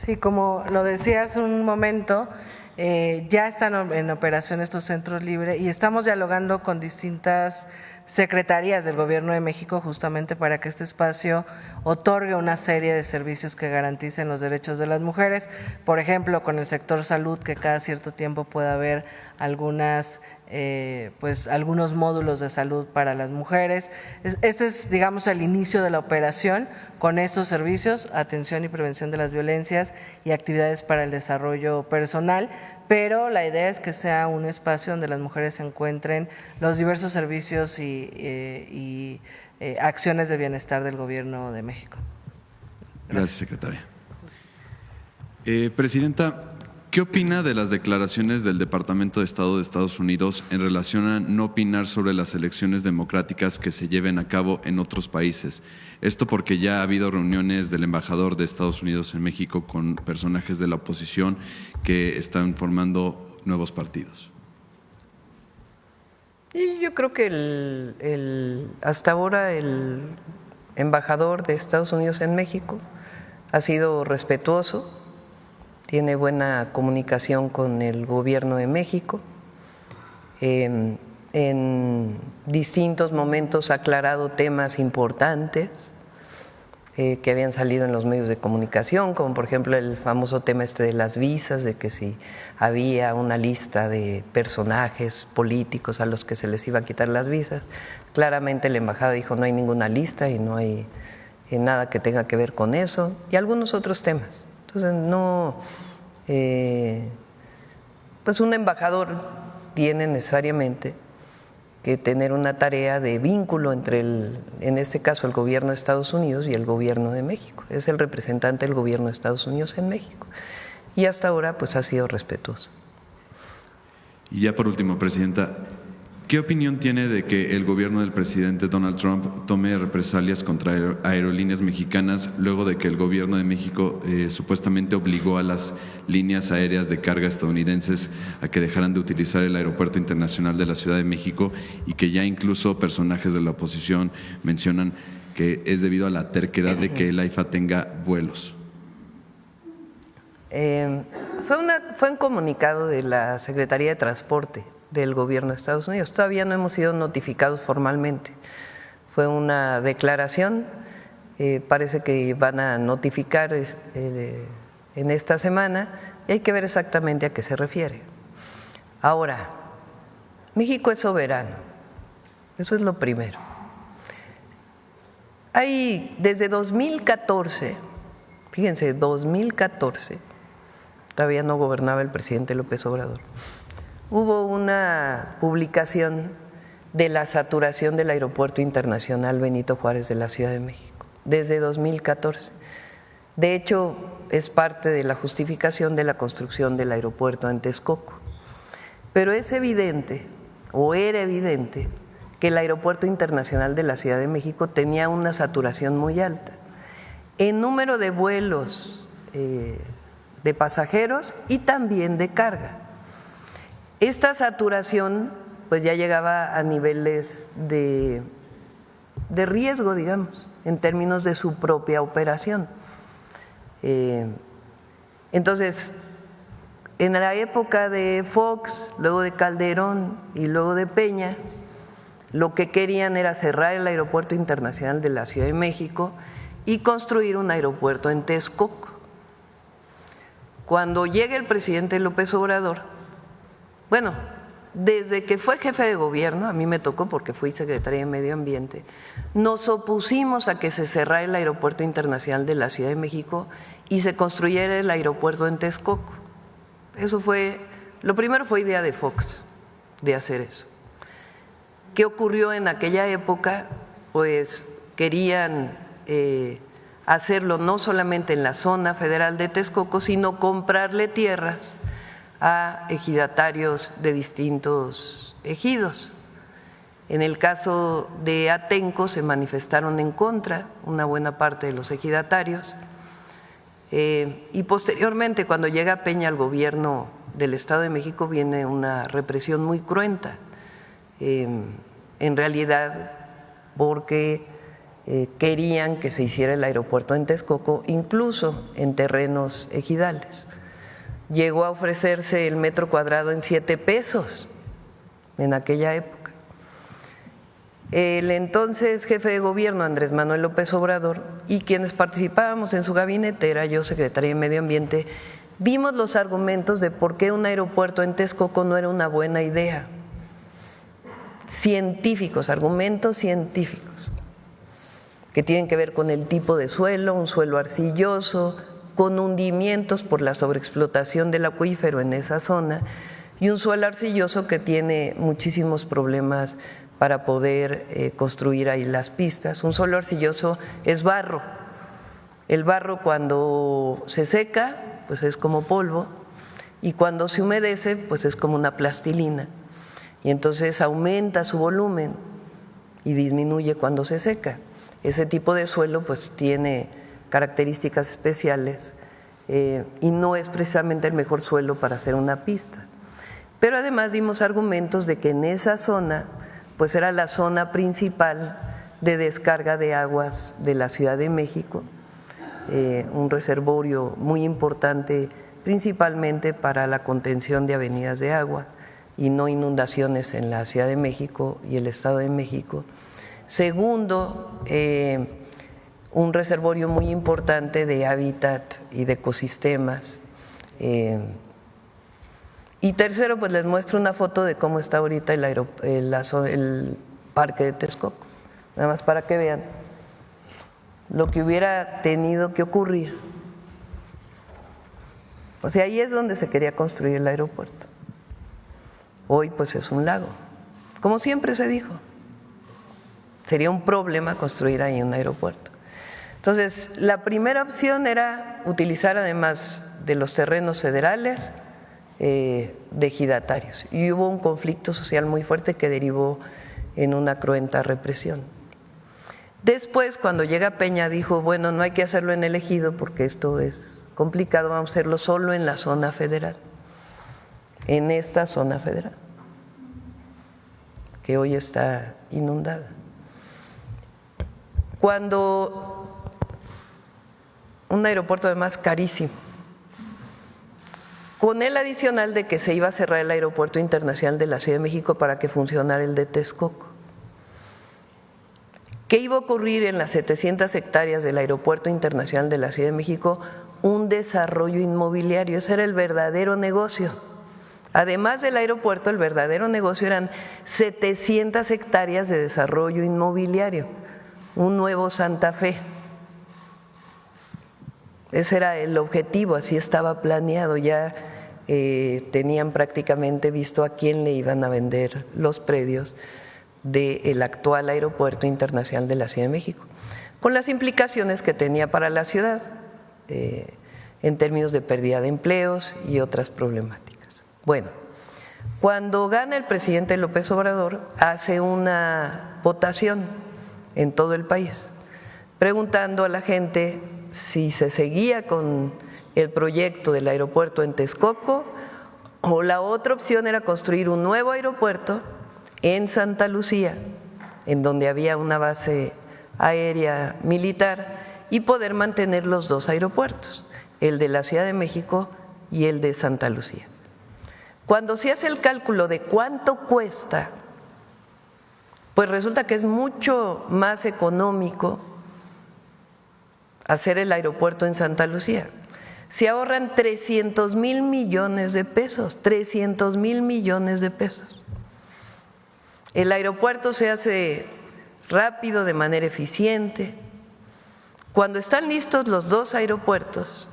Sí, como lo decía hace un momento, Ya están en operación estos centros libres y estamos dialogando con distintas secretarías del Gobierno de México justamente para que este espacio otorgue una serie de servicios que garanticen los derechos de las mujeres, por ejemplo, con el sector salud, que cada cierto tiempo pueda haber algunos módulos de salud para las mujeres. Este es, digamos, el inicio de la operación con estos servicios, atención y prevención de las violencias y actividades para el desarrollo personal, pero la idea es que sea un espacio donde las mujeres encuentren los diversos servicios y acciones de bienestar del Gobierno de México. Gracias, secretaria. Presidenta, ¿qué opina de las declaraciones del Departamento de Estado de Estados Unidos en relación a no opinar sobre las elecciones democráticas que se lleven a cabo en otros países? Esto porque ya ha habido reuniones del embajador de Estados Unidos en México con personajes de la oposición que están formando nuevos partidos. Y yo creo que hasta ahora el embajador de Estados Unidos en México ha sido respetuoso, tiene buena comunicación con el Gobierno de México. En distintos momentos ha aclarado temas importantes que habían salido en los medios de comunicación, como por ejemplo el famoso tema de las visas, de que si había una lista de personajes políticos a los que se les iba a quitar las visas. Claramente la embajada dijo no hay ninguna lista y no hay nada que tenga que ver con eso, y algunos otros temas. Entonces no, pues un embajador tiene necesariamente que tener una tarea de vínculo entre en este caso el Gobierno de Estados Unidos y el Gobierno de México. Es el representante del Gobierno de Estados Unidos en México y hasta ahora pues ha sido respetuoso. Y ya por último, Presidenta, ¿qué opinión tiene de que el gobierno del presidente Donald Trump tome represalias contra aerolíneas mexicanas luego de que el Gobierno de México supuestamente obligó a las líneas aéreas de carga estadounidenses a que dejaran de utilizar el Aeropuerto Internacional de la Ciudad de México y que ya incluso personajes de la oposición mencionan que es debido a la terquedad de que el AIFA tenga vuelos? Fue un comunicado de la Secretaría de Transporte del Gobierno de Estados Unidos. Todavía no hemos sido notificados formalmente. Fue una declaración, parece que van a notificar en esta semana y hay que ver exactamente a qué se refiere. Ahora, México es soberano, eso es lo primero. Hay desde 2014, fíjense, 2014, todavía no gobernaba el presidente López Obrador, hubo una publicación de la saturación del Aeropuerto Internacional Benito Juárez de la Ciudad de México, desde 2014. De hecho, es parte de la justificación de la construcción del aeropuerto en Texcoco. Pero es evidente, o era evidente, que el Aeropuerto Internacional de la Ciudad de México tenía una saturación muy alta en número de vuelos de pasajeros y también de carga. Esta saturación pues ya llegaba a niveles de riesgo, digamos, en términos de su propia operación. Entonces, en la época de Fox, luego de Calderón y luego de Peña, lo que querían era cerrar el Aeropuerto Internacional de la Ciudad de México y construir un aeropuerto en Texcoco. Cuando llega el presidente López Obrador, bueno, desde que fue jefe de gobierno, a mí me tocó porque fui secretaria de Medio Ambiente, nos opusimos a que se cerrara el Aeropuerto Internacional de la Ciudad de México y se construyera el aeropuerto en Texcoco. Eso fue, lo primero fue idea de Fox, de hacer eso. ¿Qué ocurrió en aquella época? Pues querían hacerlo no solamente en la zona federal de Texcoco, sino comprarle tierras a ejidatarios de distintos ejidos. En el caso de Atenco se manifestaron en contra una buena parte de los ejidatarios y posteriormente cuando llega Peña al gobierno del Estado de México viene una represión muy cruenta, en realidad porque querían que se hiciera el aeropuerto en Texcoco, incluso en terrenos ejidales. llegó a ofrecerse el metro cuadrado en 7 pesos en aquella época. El entonces jefe de gobierno, Andrés Manuel López Obrador, y quienes participábamos en su gabinete, era yo, secretaria de Medio Ambiente, dimos los argumentos de por qué un aeropuerto en Texcoco no era una buena idea. Científicos, argumentos científicos, que tienen que ver con el tipo de suelo, un suelo arcilloso, con hundimientos por la sobreexplotación del acuífero en esa zona, y un suelo arcilloso que tiene muchísimos problemas para poder construir ahí las pistas. Un suelo arcilloso es barro. El barro cuando se seca, pues es como polvo, y cuando se humedece, pues es como una plastilina. Y entonces aumenta su volumen y disminuye cuando se seca. Ese tipo de suelo pues tiene características especiales y no es precisamente el mejor suelo para hacer una pista. Pero además dimos argumentos de que en esa zona pues era la zona principal de descarga de aguas de la Ciudad de México, un reservorio muy importante principalmente para la contención de avenidas de agua y no inundaciones en la Ciudad de México y el Estado de México. Segundo, un reservorio muy importante de hábitat y de ecosistemas. Y tercero, pues les muestro una foto de cómo está ahorita el parque de Texcoco, nada más para que vean lo que hubiera tenido que ocurrir. O sea, ahí es donde se quería construir el aeropuerto. Hoy pues es un lago, como siempre se dijo. Sería un problema construir ahí un aeropuerto. Entonces, la primera opción era utilizar, además de los terrenos federales, de ejidatarios. Y hubo un conflicto social muy fuerte que derivó en una cruenta represión. Después, cuando llega Peña, dijo, bueno, no hay que hacerlo en el ejido porque esto es complicado, vamos a hacerlo solo en la zona federal, en esta zona federal, que hoy está inundada. Cuando un aeropuerto además carísimo, con el adicional de que se iba a cerrar el aeropuerto internacional de la Ciudad de México para que funcionara el de Texcoco. ¿Qué iba a ocurrir en las 700 hectáreas del aeropuerto internacional de la Ciudad de México? Un desarrollo inmobiliario, ese era el verdadero negocio. Además del aeropuerto, el verdadero negocio eran 700 hectáreas de desarrollo inmobiliario, un nuevo Santa Fe. Ese era el objetivo, así estaba planeado, ya tenían prácticamente visto a quién le iban a vender los predios del actual Aeropuerto Internacional de la Ciudad de México, con las implicaciones que tenía para la ciudad en términos de pérdida de empleos y otras problemáticas. Bueno, cuando gana el presidente López Obrador, hace una votación en todo el país, preguntando a la gente si se seguía con el proyecto del aeropuerto en Texcoco o la otra opción era construir un nuevo aeropuerto en Santa Lucía, en donde había una base aérea militar, y poder mantener los dos aeropuertos, el de la Ciudad de México y el de Santa Lucía. Cuando se hace el cálculo de cuánto cuesta, pues resulta que es mucho más económico hacer el aeropuerto en Santa Lucía. Se ahorran 300,000 millones de pesos, 300,000 millones de pesos. El aeropuerto se hace rápido, de manera eficiente. Cuando están listos los dos aeropuertos,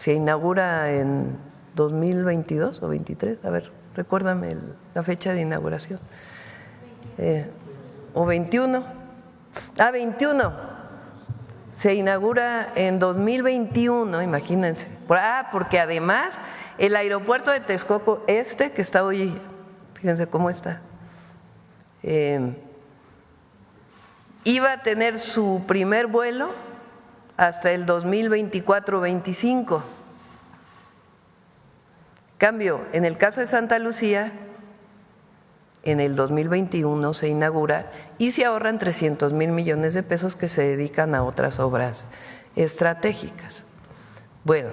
se inaugura en 2022 o 23, a ver, recuérdame la fecha de inauguración. O 21. 21. Se inaugura en 2021, imagínense. Porque además el aeropuerto de Texcoco, que está hoy, fíjense cómo está, iba a tener su primer vuelo hasta el 2024-25. Cambio, en el caso de Santa Lucía, en el 2021 se inaugura y se ahorran 300,000 millones de pesos que se dedican a otras obras estratégicas. Bueno,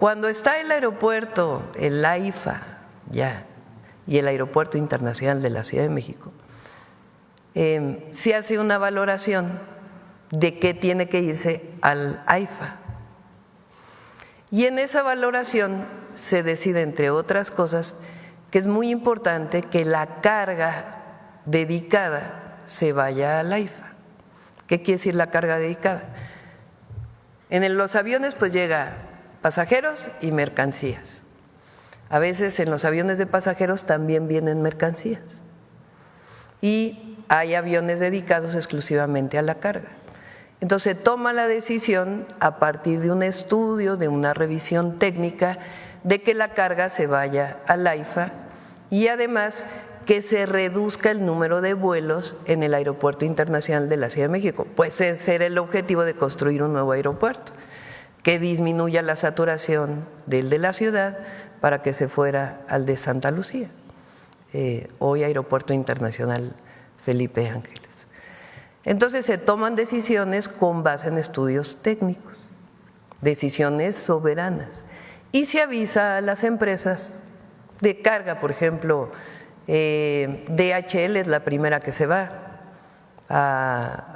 Cuando está el aeropuerto, el AIFA ya, y el Aeropuerto Internacional de la Ciudad de México, se hace una valoración de qué tiene que irse al AIFA. Y en esa valoración se decide, entre otras cosas, que es muy importante que la carga dedicada se vaya al AIFA. ¿Qué quiere decir la carga dedicada? En los aviones pues llega pasajeros y mercancías. A veces en los aviones de pasajeros también vienen mercancías. Y hay aviones dedicados exclusivamente a la carga. Entonces toma la decisión a partir de un estudio, de una revisión técnica, de que la carga se vaya al AIFA y además que se reduzca el número de vuelos en el Aeropuerto Internacional de la Ciudad de México. Pues ese era el objetivo de construir un nuevo aeropuerto, que disminuya la saturación del de la ciudad para que se fuera al de Santa Lucía, hoy Aeropuerto Internacional Felipe Ángeles. Entonces se toman decisiones con base en estudios técnicos, decisiones soberanas, y se avisa a las empresas de carga, por ejemplo, DHL es la primera que se va,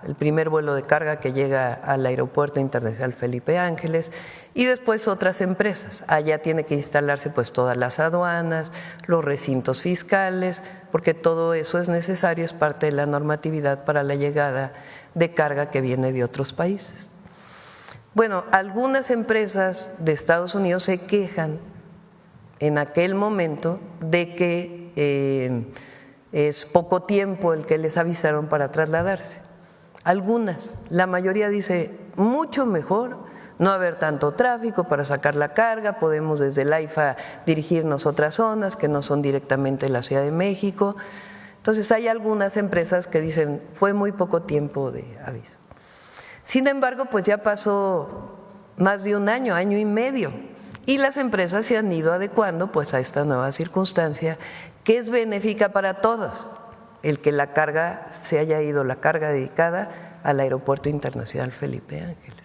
el primer vuelo de carga que llega al Aeropuerto Internacional Felipe Ángeles, y después otras empresas. Allá tiene que instalarse pues todas las aduanas, los recintos fiscales, porque todo eso es necesario, es parte de la normatividad para la llegada de carga que viene de otros países. Bueno, algunas empresas de Estados Unidos se quejan en aquel momento de que es poco tiempo el que les avisaron para trasladarse. Algunas, la mayoría dice mucho mejor no haber tanto tráfico para sacar la carga, podemos desde el AIFA dirigirnos a otras zonas que no son directamente la Ciudad de México. Entonces hay algunas empresas que dicen fue muy poco tiempo de aviso. Sin embargo, pues ya pasó más de un año, año y medio, y las empresas se han ido adecuando pues a esta nueva circunstancia que es benéfica para todos, el que la carga se haya ido, la carga dedicada al Aeropuerto Internacional Felipe Ángeles.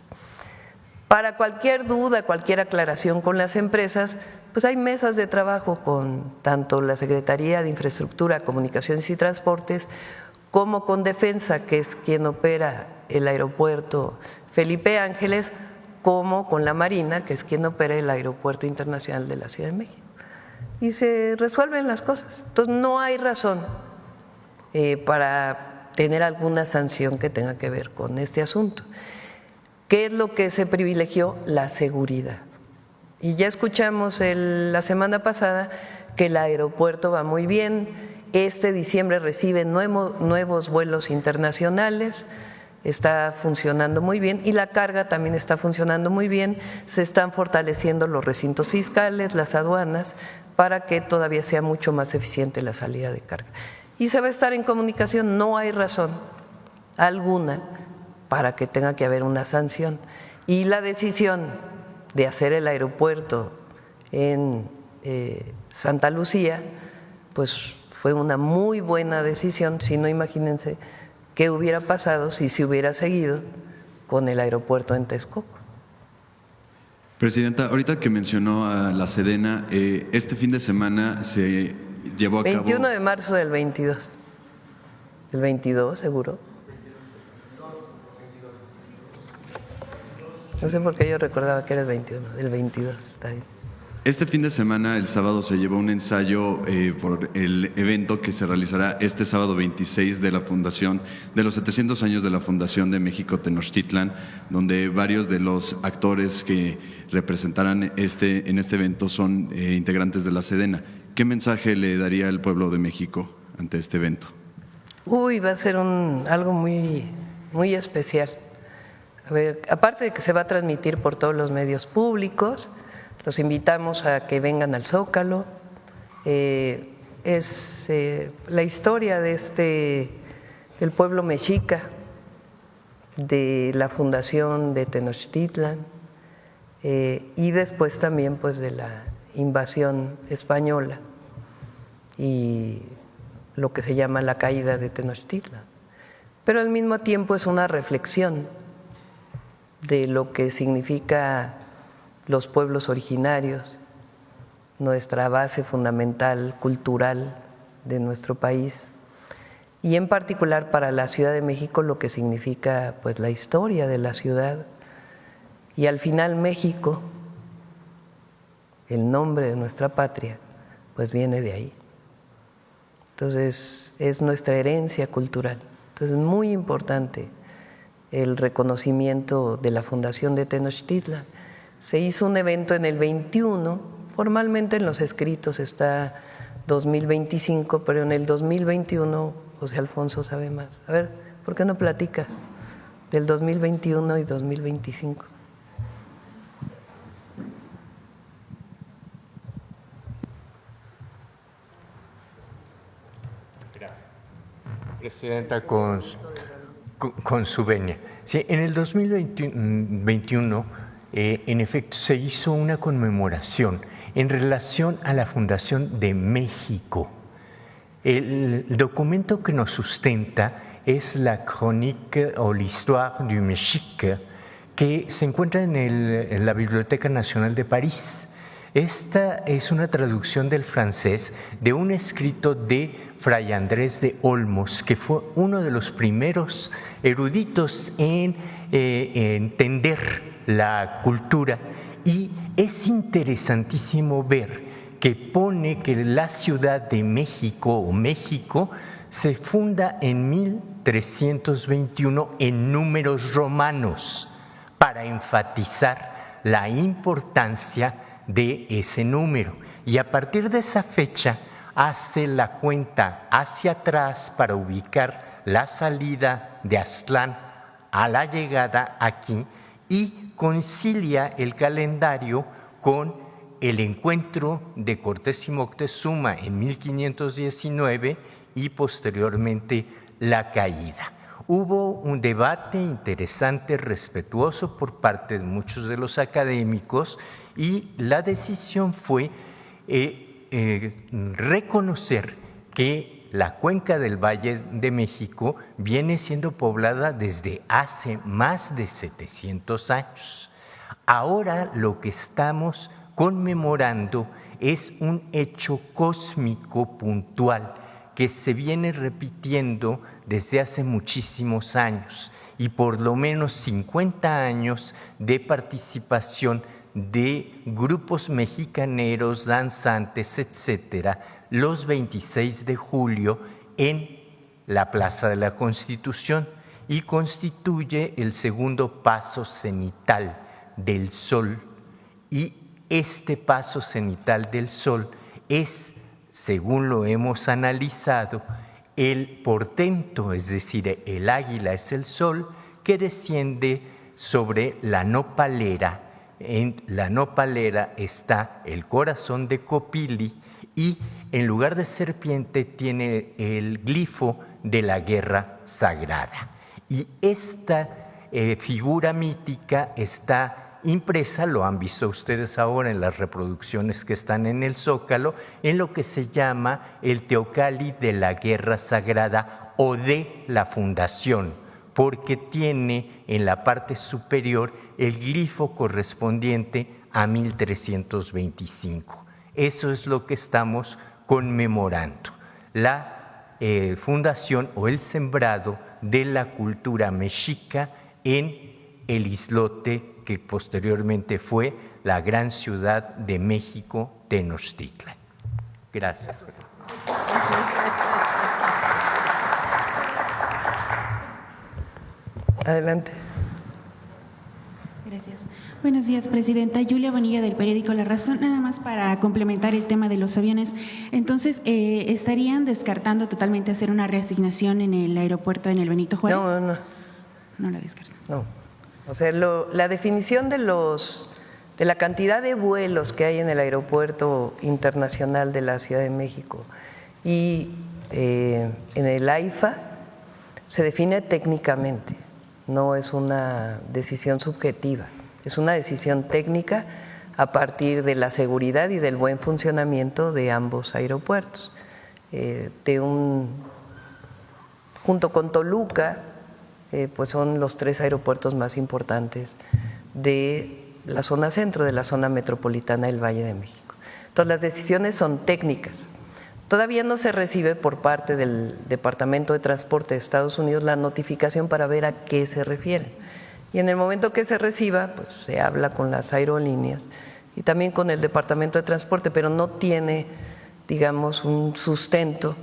Para cualquier duda, cualquier aclaración con las empresas, pues hay mesas de trabajo con tanto la Secretaría de Infraestructura, Comunicaciones y Transportes como con Defensa, que es quien opera el Aeropuerto Felipe Ángeles, como con la Marina, que es quien opera el Aeropuerto Internacional de la Ciudad de México. Y se resuelven las cosas. Entonces no hay razón para tener alguna sanción que tenga que ver con este asunto. ¿Qué es lo que se privilegió? La seguridad. Y ya escuchamos la semana pasada que el aeropuerto va muy bien, este diciembre recibe nuevos vuelos internacionales, está funcionando muy bien y la carga también está funcionando muy bien, se están fortaleciendo los recintos fiscales, las aduanas, para que todavía sea mucho más eficiente la salida de carga. Y se va a estar en comunicación, no hay razón alguna para que tenga que haber una sanción. Y la decisión de hacer el aeropuerto en Santa Lucía, pues fue una muy buena decisión, si no imagínense qué hubiera pasado si se hubiera seguido con el aeropuerto en Texcoco. Presidenta, ahorita que mencionó a la Sedena, este fin de semana se llevó a cabo… 21 de marzo del 22. ¿El 22 seguro? No sé por qué yo recordaba que era el 21, del 22, está bien. Este fin de semana, el sábado, se llevó un ensayo por el evento que se realizará este sábado 26 de la fundación, de los 700 años de la Fundación de México Tenochtitlan, donde varios de los actores que representarán en este evento son integrantes de la Sedena. ¿Qué mensaje le daría al pueblo de México ante este evento? Va a ser algo muy, muy especial. A ver, aparte de que se va a transmitir por todos los medios públicos, los invitamos a que vengan al Zócalo. Es la historia del pueblo mexica, de la fundación de Tenochtitlan y después también pues de la invasión española y lo que se llama la caída de Tenochtitlan. Pero al mismo tiempo es una reflexión de lo que significa los pueblos originarios, nuestra base fundamental cultural de nuestro país, y en particular para la Ciudad de México lo que significa pues la historia de la ciudad, y al final México, el nombre de nuestra patria, pues viene de ahí. Entonces es nuestra herencia cultural. Entonces es muy importante el reconocimiento de la Fundación de Tenochtitlan. Se hizo un evento en el 21, formalmente en los escritos está 2025, pero en el 2021 José Alfonso sabe más. A ver, ¿por qué no platicas del 2021 y 2025? Gracias. Presidenta, con su venia. Sí, en el 2021, en efecto, se hizo una conmemoración en relación a la Fundación de México. El documento que nos sustenta es la Chronique o l'Histoire du Mexique, que se encuentra en la Biblioteca Nacional de París. Esta es una traducción del francés de un escrito de Fray Andrés de Olmos, que fue uno de los primeros eruditos en entender la cultura, y es interesantísimo ver que pone que la Ciudad de México o México se funda en 1321 en números romanos para enfatizar la importancia de ese número, y a partir de esa fecha hace la cuenta hacia atrás para ubicar la salida de Aztlán a la llegada aquí, y concilia el calendario con el encuentro de Cortés y Moctezuma en 1519 y posteriormente la caída. Hubo un debate interesante, respetuoso por parte de muchos de los académicos, y la decisión fue reconocer que la cuenca del Valle de México viene siendo poblada desde hace más de 700 años. Ahora lo que estamos conmemorando es un hecho cósmico puntual que se viene repitiendo desde hace muchísimos años, y por lo menos 50 años de participación de grupos mexicaneros, danzantes, etcétera, los 26 de julio en la Plaza de la Constitución, y constituye el segundo paso cenital del Sol. Y este paso cenital del Sol es, según lo hemos analizado, el portento, es decir, el águila es el Sol que desciende sobre la nopalera. En la nopalera está el corazón de Copili, y en lugar de serpiente tiene el glifo de la guerra sagrada. Y esta figura mítica está impresa, lo han visto ustedes ahora en las reproducciones que están en el Zócalo, en lo que se llama el teocalli de la guerra sagrada o de la fundación, porque tiene en la parte superior el glifo correspondiente a 1325. Eso es lo que estamos conmemorando, la fundación o el sembrado de la cultura mexica en el islote que posteriormente fue la gran ciudad de México, Tenochtitlan. Gracias. Adelante. Gracias. Buenos días, Presidenta. Julia Bonilla, del periódico La Razón. Nada más para complementar el tema de los aviones. Entonces, ¿estarían descartando totalmente hacer una reasignación en el aeropuerto en el Benito Juárez? No. No la descartan. No. O sea, la definición de la cantidad de vuelos que hay en el Aeropuerto Internacional de la Ciudad de México y en el AIFA se define técnicamente. No es una decisión subjetiva, es una decisión técnica a partir de la seguridad y del buen funcionamiento de ambos aeropuertos. Junto con Toluca, pues son los tres aeropuertos más importantes de la zona centro, de la zona metropolitana del Valle de México. Entonces las decisiones son técnicas. Todavía no se recibe por parte del Departamento de Transporte de Estados Unidos la notificación para ver a qué se refieren. Y en el momento que se reciba, pues se habla con las aerolíneas y también con el Departamento de Transporte, pero no tiene, digamos, un sustento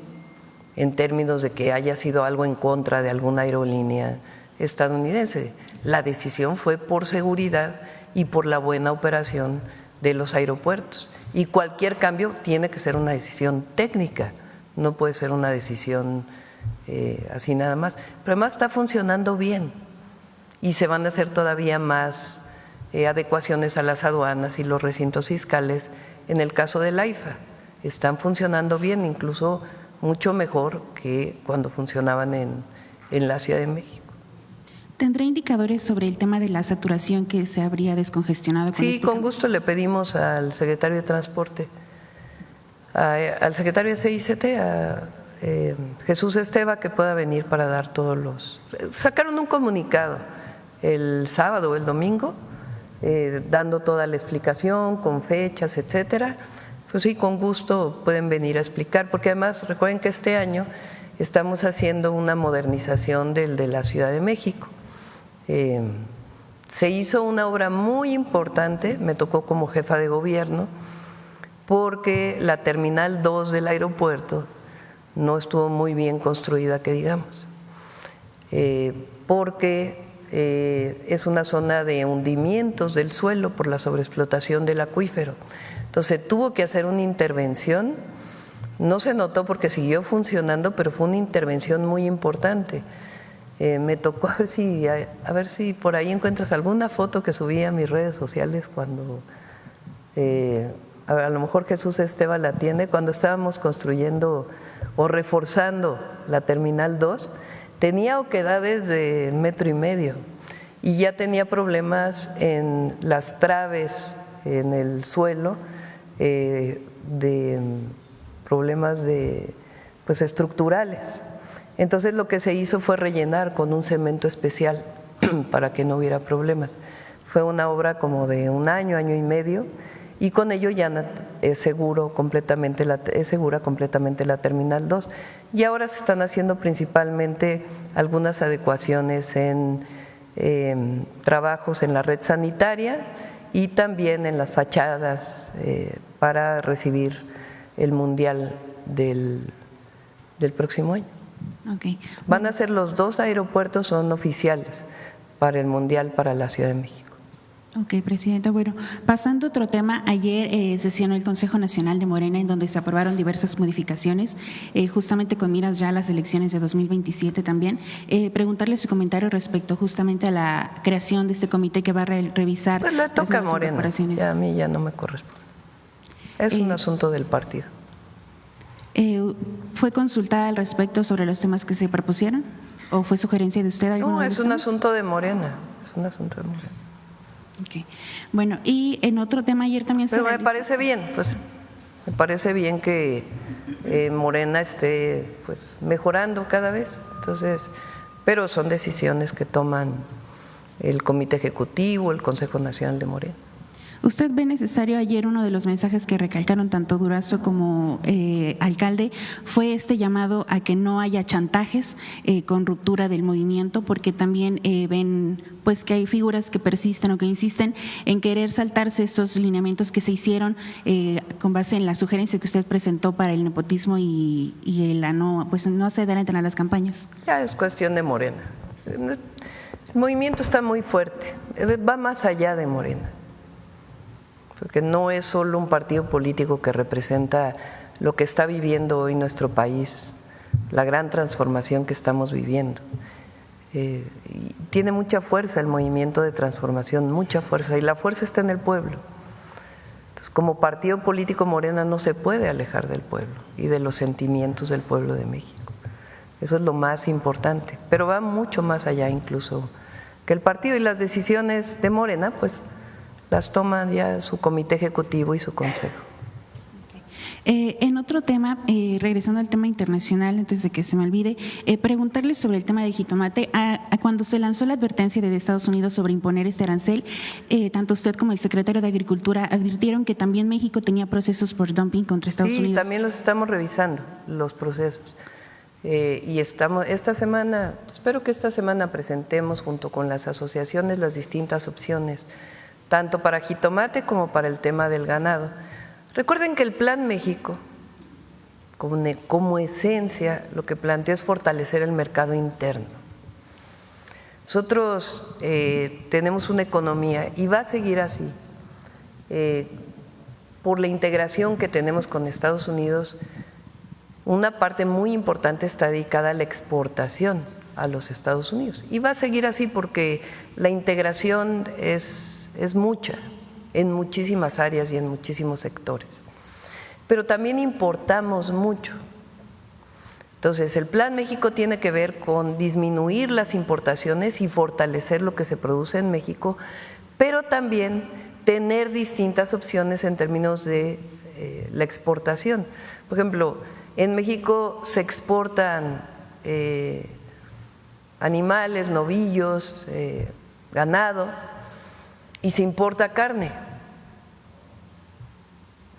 en términos de que haya sido algo en contra de alguna aerolínea estadounidense. La decisión fue por seguridad y por la buena operación de los aeropuertos. Y cualquier cambio tiene que ser una decisión técnica, no puede ser una decisión así nada más. Pero además está funcionando bien y se van a hacer todavía más adecuaciones a las aduanas y los recintos fiscales en el caso del AIFA. Están funcionando bien, incluso mucho mejor que cuando funcionaban en la Ciudad de México. ¿Tendrá indicadores sobre el tema de la saturación que se habría descongestionado? Sí, con gusto le pedimos al secretario de Transporte, al secretario de CICT, a Jesús Esteva, que pueda venir para dar todos los… Sacaron un comunicado el sábado o el domingo, dando toda la explicación, con fechas, etcétera. Pues sí, con gusto pueden venir a explicar, porque además recuerden que este año estamos haciendo una modernización del de la Ciudad de México. Se hizo una obra muy importante, me tocó como jefa de gobierno, porque la Terminal 2 del aeropuerto no estuvo muy bien construida, que digamos, porque es una zona de hundimientos del suelo por la sobreexplotación del acuífero. Entonces tuvo que hacer una intervención, no se notó porque siguió funcionando, pero fue una intervención muy importante. Me tocó a ver si por ahí encuentras alguna foto que subí a mis redes sociales cuando, a lo mejor Jesús Esteva la tiene, cuando estábamos construyendo o reforzando la Terminal 2, tenía oquedades de 1,5 metros y ya tenía problemas en las traves, en el suelo, de problemas pues estructurales. Entonces lo que se hizo fue rellenar con un cemento especial para que no hubiera problemas. Fue una obra como de 1 año, 1 año y medio, y con ello ya es segura completamente la Terminal 2. Y ahora se están haciendo principalmente algunas adecuaciones en trabajos en la red sanitaria y también en las fachadas para recibir el Mundial del próximo año. Okay. Van a ser los 2 aeropuertos, son oficiales para el Mundial para la Ciudad de México. Ok, Presidenta. Bueno, pasando a otro tema, ayer sesionó el Consejo Nacional de Morena en donde se aprobaron diversas modificaciones, justamente con miras ya a las elecciones de 2027 también. Preguntarle su comentario respecto justamente a la creación de este comité que va a revisar pues le toca a Morena, a mí ya no me corresponde. Es un asunto del partido. ¿Fue consultada al respecto sobre los temas que se propusieron? ¿O fue sugerencia de usted? No, es un asunto de Morena. Es un asunto de Morena. Okay. Bueno, y en otro tema ayer también se realizó… me parece bien, pues me parece bien que Morena esté pues mejorando cada vez. Entonces, pero son decisiones que toman el Comité Ejecutivo, el Consejo Nacional de Morena. ¿Usted ve necesario? Ayer uno de los mensajes que recalcaron tanto Durazo como alcalde fue este llamado a que no haya chantajes con ruptura del movimiento, porque también ven pues que hay figuras que persisten o que insisten en querer saltarse estos lineamientos que se hicieron con base en la sugerencia que usted presentó para el nepotismo y la no se adelanten a las campañas. Ya es cuestión de Morena. El movimiento está muy fuerte, va más allá de Morena, porque no es solo un partido político que representa lo que está viviendo hoy nuestro país, la gran transformación que estamos viviendo. Y tiene mucha fuerza el movimiento de transformación, mucha fuerza, y la fuerza está en el pueblo. Entonces, como partido político, Morena no se puede alejar del pueblo y de los sentimientos del pueblo de México. Eso es lo más importante, pero va mucho más allá incluso que el partido, y las decisiones de Morena, pues las toman ya su comité ejecutivo y su consejo. En otro tema, regresando al tema internacional, antes de que se me olvide, preguntarles sobre el tema del jitomate. Cuando se lanzó la advertencia de Estados Unidos sobre imponer este arancel, tanto usted como el secretario de Agricultura advirtieron que también México tenía procesos por dumping contra Estados Unidos. Sí, también los estamos revisando, los procesos. Y esta semana, espero que esta semana presentemos junto con las asociaciones las distintas opciones, tanto para jitomate como para el tema del ganado. Recuerden que el Plan México, como esencia, lo que plantea es fortalecer el mercado interno. Nosotros tenemos una economía y va a seguir así, por la integración que tenemos con Estados Unidos. Una parte muy importante está dedicada a la exportación a los Estados Unidos y va a seguir así porque la integración es mucha en muchísimas áreas y en muchísimos sectores, pero también importamos mucho. Entonces, el Plan México tiene que ver con disminuir las importaciones y fortalecer lo que se produce en México, pero también tener distintas opciones en términos de la exportación. Por ejemplo, en México se exportan animales, novillos, ganado, y se importa carne.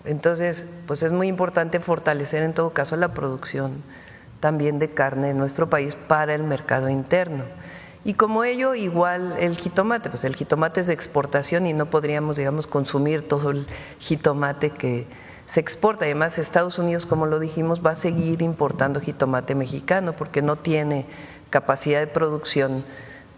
Entonces, pues es muy importante fortalecer en todo caso la producción también de carne en nuestro país para el mercado interno. Y como ello, igual el jitomate, pues el jitomate es de exportación y no podríamos, digamos, consumir todo el jitomate que se exporta. Además, Estados Unidos, como lo dijimos, va a seguir importando jitomate mexicano porque no tiene capacidad de producción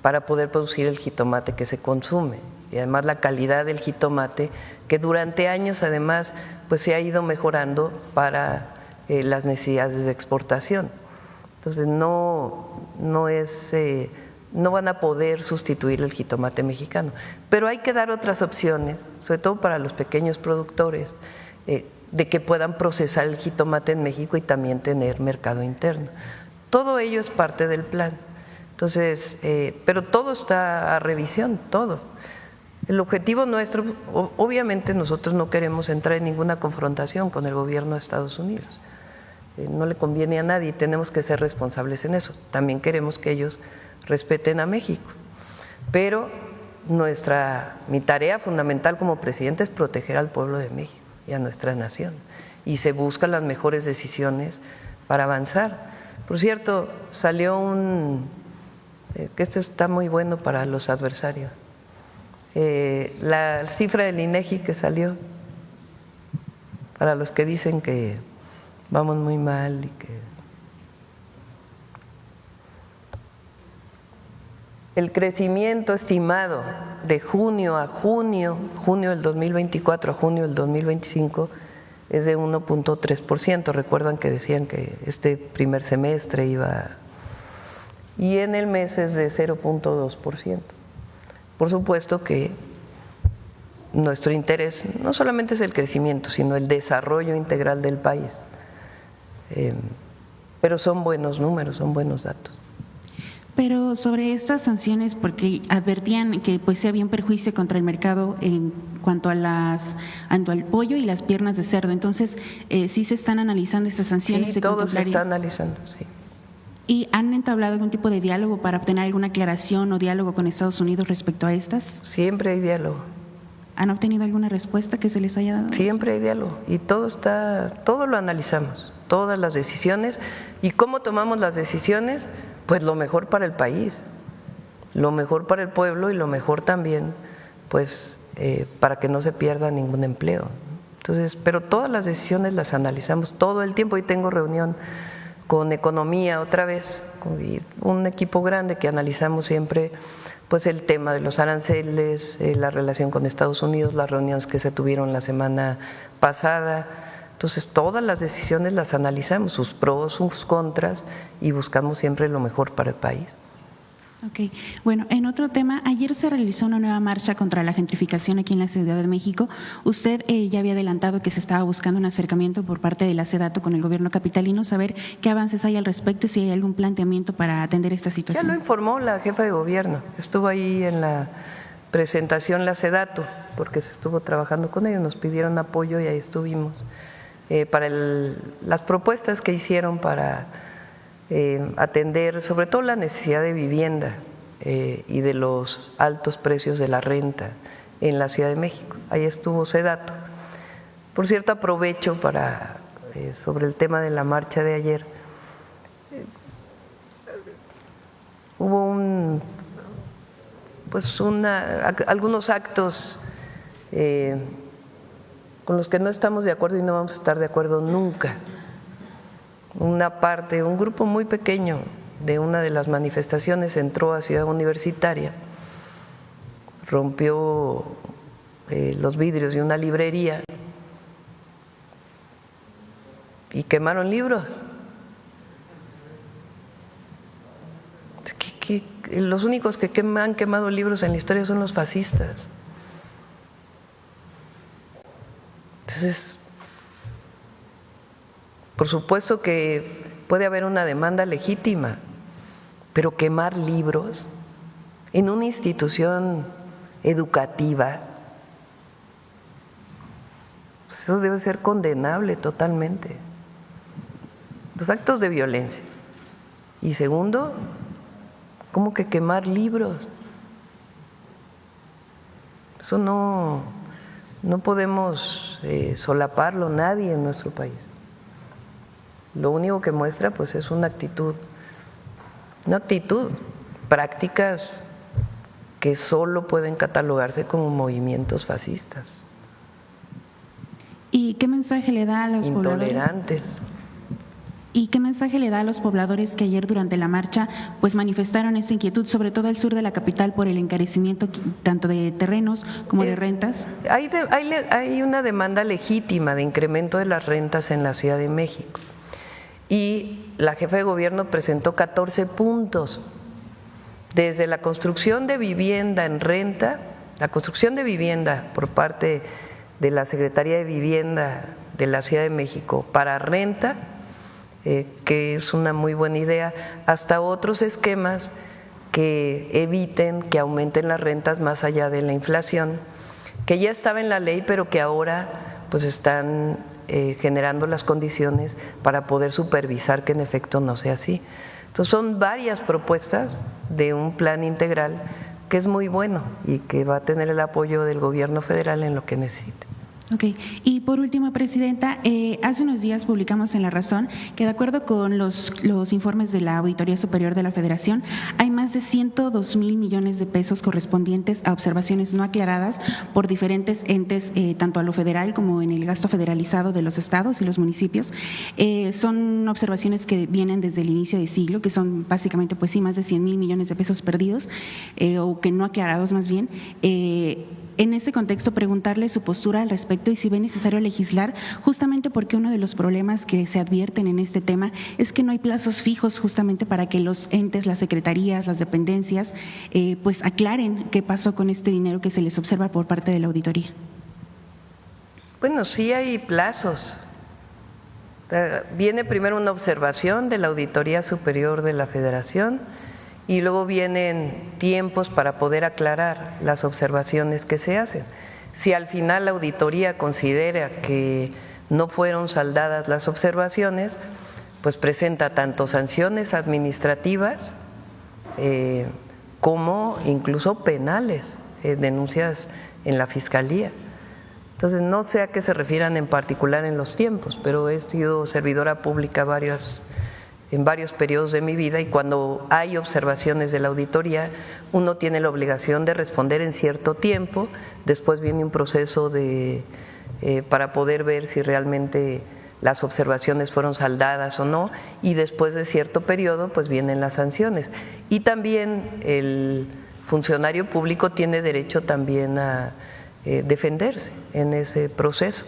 para poder producir el jitomate que se consume. Y además la calidad del jitomate, que durante años además pues se ha ido mejorando para las necesidades de exportación. Entonces no van a poder sustituir el jitomate mexicano, pero hay que dar otras opciones, sobre todo para los pequeños productores, de que puedan procesar el jitomate en México y también tener mercado interno. Todo ello es parte del plan. Entonces, pero todo está a revisión, todo. El objetivo nuestro, obviamente nosotros no queremos entrar en ninguna confrontación con el gobierno de Estados Unidos. No le conviene a nadie, tenemos que ser responsables en eso. También queremos que ellos respeten a México. Pero mi tarea fundamental como presidente es proteger al pueblo de México y a nuestra nación. Y se buscan las mejores decisiones para avanzar. Por cierto, salió que esto está muy bueno para los adversarios. La cifra del INEGI que salió, para los que dicen que vamos muy mal y que el crecimiento estimado de junio del 2024 a junio del 2025 es de 1.3%. Recuerdan que decían que este primer semestre iba, y en el mes es de 0.2%. Por supuesto que nuestro interés no solamente es el crecimiento, sino el desarrollo integral del país. Pero son buenos números, son buenos datos. Pero sobre estas sanciones, porque advertían que pues sí había un perjuicio contra el mercado en cuanto al pollo y las piernas de cerdo. Entonces, ¿sí se están analizando estas sanciones? Sí, todo se está analizando, sí. ¿Y han entablado algún tipo de diálogo para obtener alguna aclaración o diálogo con Estados Unidos respecto a estas? Siempre hay diálogo. ¿Han obtenido alguna respuesta que se les haya dado? Siempre hay diálogo y todo lo analizamos, todas las decisiones. ¿Y cómo tomamos las decisiones? Pues lo mejor para el país, lo mejor para el pueblo y lo mejor también pues para que no se pierda ningún empleo. Entonces, pero todas las decisiones las analizamos todo el tiempo. Hoy tengo reunión con Economía otra vez, con un equipo grande que analizamos siempre pues el tema de los aranceles, la relación con Estados Unidos, las reuniones que se tuvieron la semana pasada. Entonces todas las decisiones las analizamos, sus pros, sus contras, y buscamos siempre lo mejor para el país. Ok, bueno, en otro tema, ayer se realizó una nueva marcha contra la gentrificación aquí en la Ciudad de México. Usted ya había adelantado que se estaba buscando un acercamiento por parte de la SEDATU con el gobierno capitalino, saber qué avances hay al respecto y si hay algún planteamiento para atender esta situación. Ya lo informó la jefa de gobierno, estuvo ahí en la presentación la SEDATU, porque se estuvo trabajando con ellos, nos pidieron apoyo y ahí estuvimos. para las propuestas que hicieron para atender sobre todo la necesidad de vivienda y de los altos precios de la renta en la Ciudad de México. Ahí estuvo Sedato. Por cierto, aprovecho para sobre el tema de la marcha de ayer. Hubo algunos actos con los que no estamos de acuerdo y no vamos a estar de acuerdo nunca. Un grupo muy pequeño de una de las manifestaciones entró a Ciudad Universitaria, rompió los vidrios de una librería y quemaron libros. Los únicos que han quemado libros en la historia son los fascistas. Entonces, por supuesto que puede haber una demanda legítima, pero quemar libros en una institución educativa, eso debe ser condenable totalmente. Los actos de violencia. Y segundo, ¿cómo que quemar libros? Eso no podemos solaparlo nadie en nuestro país. Lo único que muestra pues es una actitud, prácticas que solo pueden catalogarse como movimientos fascistas. ¿Y qué mensaje le da a los intolerantes? ¿Y qué mensaje le da a los pobladores que ayer durante la marcha pues manifestaron esta inquietud, sobre todo al sur de la capital, por el encarecimiento tanto de terrenos como de rentas? Hay una demanda legítima de incremento de las rentas en la Ciudad de México y la jefa de gobierno presentó 14 puntos, desde la construcción de vivienda en renta, la construcción de vivienda por parte de la Secretaría de Vivienda de la Ciudad de México para renta, que es una muy buena idea, hasta otros esquemas que eviten que aumenten las rentas más allá de la inflación, que ya estaba en la ley, pero que ahora pues están generando las condiciones para poder supervisar que en efecto no sea así. Entonces son varias propuestas de un plan integral que es muy bueno y que va a tener el apoyo del gobierno federal en lo que necesite. Ok. Y por último, Presidenta, hace unos días publicamos en La Razón que de acuerdo con los informes de la Auditoría Superior de la Federación, hay más de 102,000 millones de pesos correspondientes a observaciones no aclaradas por diferentes entes, tanto a lo federal como en el gasto federalizado de los estados y los municipios. Son observaciones que vienen desde el inicio del siglo, que son básicamente, pues sí, más de 100,000 millones de pesos perdidos o que no aclarados más bien. En este contexto, preguntarle su postura al respecto y si ve necesario legislar, justamente porque uno de los problemas que se advierten en este tema es que no hay plazos fijos justamente para que los entes, las secretarías, las dependencias, pues aclaren qué pasó con este dinero que se les observa por parte de la auditoría. Bueno, sí hay plazos. Viene primero una observación de la Auditoría Superior de la Federación y luego vienen tiempos para poder aclarar las observaciones que se hacen. Si al final la auditoría considera que no fueron saldadas las observaciones, pues presenta tanto sanciones administrativas como incluso penales, denuncias en la Fiscalía. Entonces, no sé a qué se refieran en particular en los tiempos, pero he sido servidora pública en varios periodos de mi vida y cuando hay observaciones de la auditoría, uno tiene la obligación de responder en cierto tiempo, después viene un proceso para poder ver si realmente las observaciones fueron saldadas o no y después de cierto periodo pues vienen las sanciones. Y también el funcionario público tiene derecho también a defenderse en ese proceso,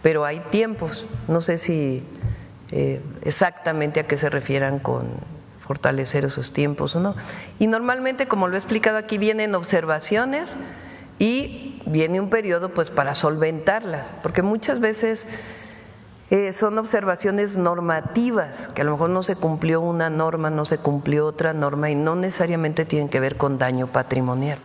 pero hay tiempos, no sé si exactamente a qué se refieran con fortalecer esos tiempos o no. Y normalmente, como lo he explicado aquí, vienen observaciones y viene un periodo pues para solventarlas, porque muchas veces son observaciones normativas, que a lo mejor no se cumplió una norma, no se cumplió otra norma y no necesariamente tienen que ver con daño patrimonial.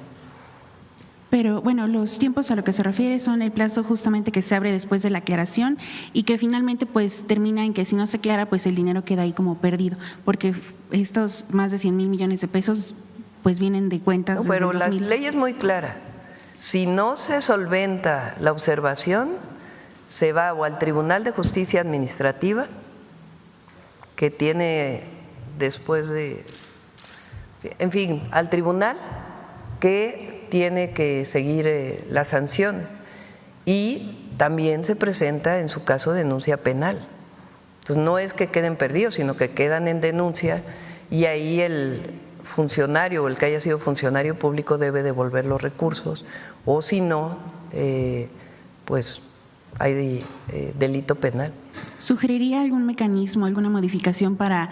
Pero bueno, los tiempos a lo que se refiere son el plazo justamente que se abre después de la aclaración y que finalmente pues termina en que si no se aclara pues el dinero queda ahí como perdido, porque estos más de 100,000 millones de pesos pues vienen de cuentas. No, pero la ley es muy clara. Si no se solventa la observación, se va o al Tribunal de Justicia Administrativa, que tiene después de, en fin, al tribunal que tiene que seguir la sanción, y también se presenta en su caso denuncia penal. Entonces no es que queden perdidos, sino que quedan en denuncia, y ahí el funcionario o el que haya sido funcionario público debe devolver los recursos, o si no, pues hay delito penal. ¿Sugeriría algún mecanismo, alguna modificación para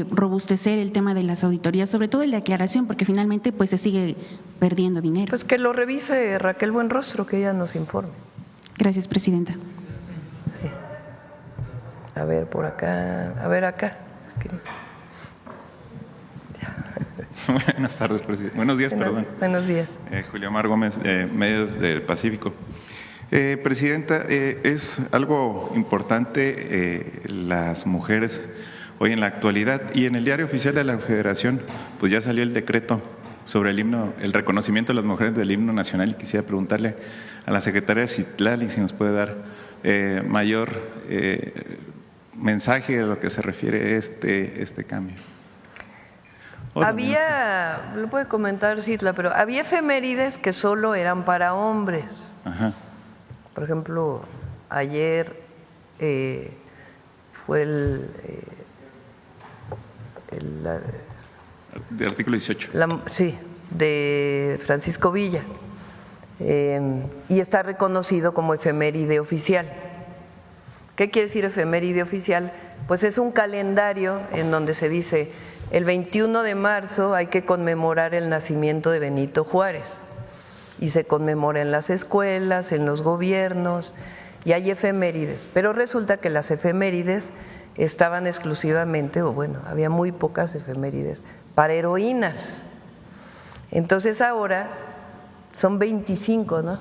robustecer el tema de las auditorías, sobre todo el de aclaración, porque finalmente pues se sigue perdiendo dinero? Pues que lo revise Raquel Buenrostro, que ella nos informe. Gracias, presidenta. Sí. A ver, por acá, a ver acá. Es que... Buenas tardes, presidente. Buenos días, perdón. Buenos días. Julio Omar Gómez, Medios del Pacífico. Presidenta, es algo importante las mujeres hoy en la actualidad, y en el Diario Oficial de la Federación pues ya salió el decreto sobre el himno, el reconocimiento de las mujeres del himno nacional, y quisiera preguntarle a la secretaria Citlali si nos puede dar mayor mensaje a lo que se refiere este cambio. Había, lo puede comentar Citla, pero había efemérides que solo eran para hombres. Ajá. Por ejemplo, ayer fue el de artículo 18. Sí, de Francisco Villa, y está reconocido como efeméride oficial. ¿Qué quiere decir efeméride oficial? Pues es un calendario en donde se dice el 21 de marzo hay que conmemorar el nacimiento de Benito Juárez, y se conmemora en las escuelas, en los gobiernos, y hay efemérides. Pero resulta que las efemérides estaban exclusivamente, o bueno, había muy pocas efemérides para heroínas. Entonces ahora son 25, ¿no?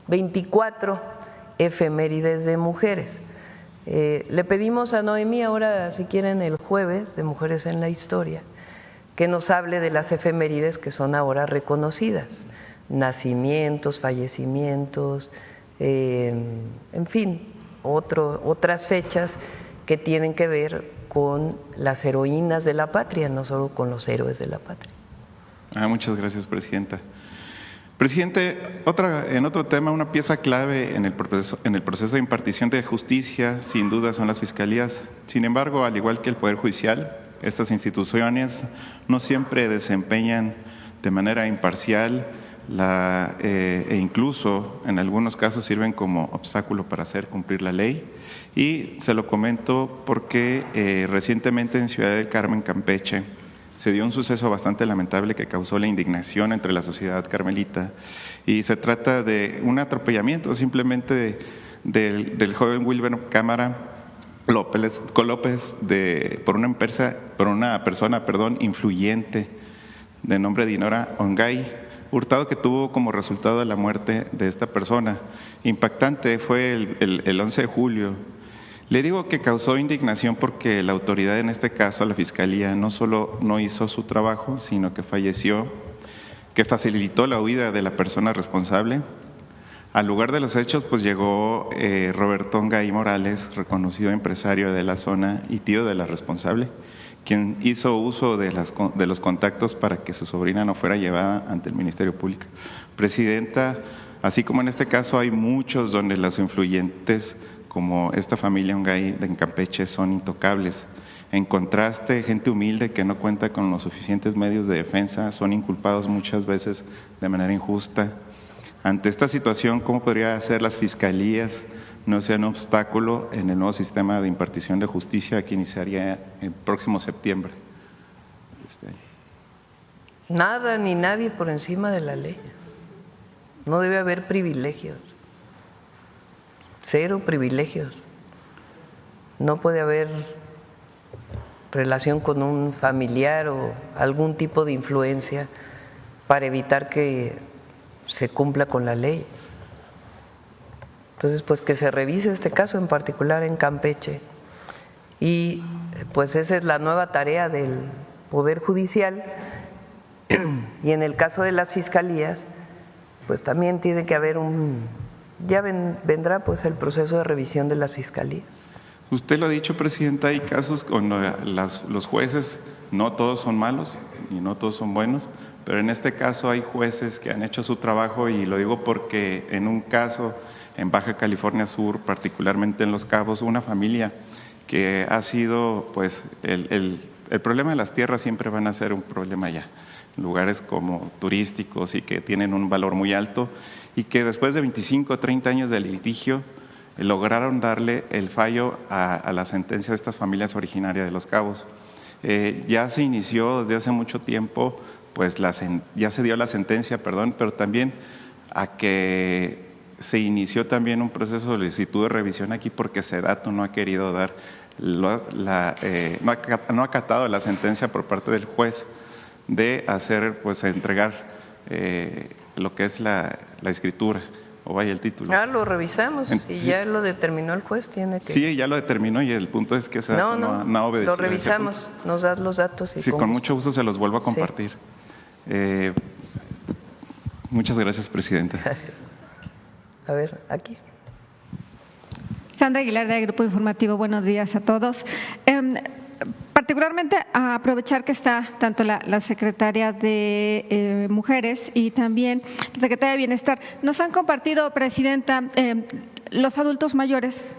24 efemérides de mujeres. Le pedimos a Noemí ahora, si quieren, el jueves de Mujeres en la Historia, que nos hable de las efemérides que son ahora reconocidas. Nacimientos, fallecimientos, en fin, otras fechas que tienen que ver con las heroínas de la patria, no solo con los héroes de la patria. Muchas gracias, presidenta. Presidente, en otro tema, una pieza clave en el proceso de impartición de justicia, sin duda, son las fiscalías. Sin embargo, al igual que el Poder Judicial, estas instituciones no siempre desempeñan de manera imparcial e incluso en algunos casos sirven como obstáculo para hacer cumplir la ley. Y se lo comento porque recientemente en Ciudad del Carmen, Campeche, se dio un suceso bastante lamentable que causó la indignación entre la sociedad carmelita, y se trata de un atropellamiento simplemente del joven Wilber Cámara López por una persona influyente de nombre Dinora Ongay Hurtado, que tuvo como resultado de la muerte de esta persona. Impactante fue el 11 de julio. Le digo que causó indignación porque la autoridad, en este caso la Fiscalía, no solo no hizo su trabajo, sino que facilitó la huida de la persona responsable. Al lugar de los hechos pues llegó Roberto Ongay Morales, reconocido empresario de la zona y tío de la responsable, quien hizo uso de los contactos para que su sobrina no fuera llevada ante el Ministerio Público. Presidenta, así como en este caso hay muchos donde los influyentes, como esta familia Ongay en Campeche, son intocables. En contraste, gente humilde que no cuenta con los suficientes medios de defensa son inculpados muchas veces de manera injusta. Ante esta situación, ¿cómo podría hacer las fiscalías no sea un obstáculo en el nuevo sistema de impartición de justicia que iniciaría el próximo septiembre? Nada ni nadie por encima de la ley. No debe haber privilegios. Cero privilegios. No puede haber relación con un familiar o algún tipo de influencia para evitar que se cumpla con la ley. Entonces, pues que se revise este caso en particular en Campeche. Y pues esa es la nueva tarea del Poder Judicial. Y en el caso de las fiscalías, pues también tiene que haber vendrá pues el proceso de revisión de las fiscalías. Usted lo ha dicho, Presidenta, hay casos con los jueces, no todos son malos y no todos son buenos, pero en este caso hay jueces que han hecho su trabajo, y lo digo porque en un caso en Baja California Sur, particularmente en Los Cabos, una familia que ha sido, pues, el problema de las tierras siempre van a ser un problema allá, lugares como turísticos y que tienen un valor muy alto, y que después de 25 o 30 años de litigio lograron darle el fallo a la sentencia de estas familias originarias de Los Cabos. Ya se inició desde hace mucho tiempo, pues ya se dio la sentencia, pero también a que se inició también un proceso de solicitud de revisión aquí porque Sedato no ha querido dar, no ha acatado la sentencia por parte del juez de hacer, pues entregar lo que es la escritura, o vaya el título. Lo revisamos y sí, ya lo determinó el juez, tiene que… Sí, ya lo determinó, y el punto es que Sedato no ha obedecido. Lo revisamos, nos das los datos. Y sí, con mucho gusto se los vuelvo a compartir. Sí. Muchas gracias, Presidenta. A ver, aquí. Sandra Aguilar, de Grupo Informativo. Buenos días a todos. Particularmente a aprovechar que está tanto la Secretaria de Mujeres y también la Secretaria de Bienestar. Nos han compartido, Presidenta, los adultos mayores,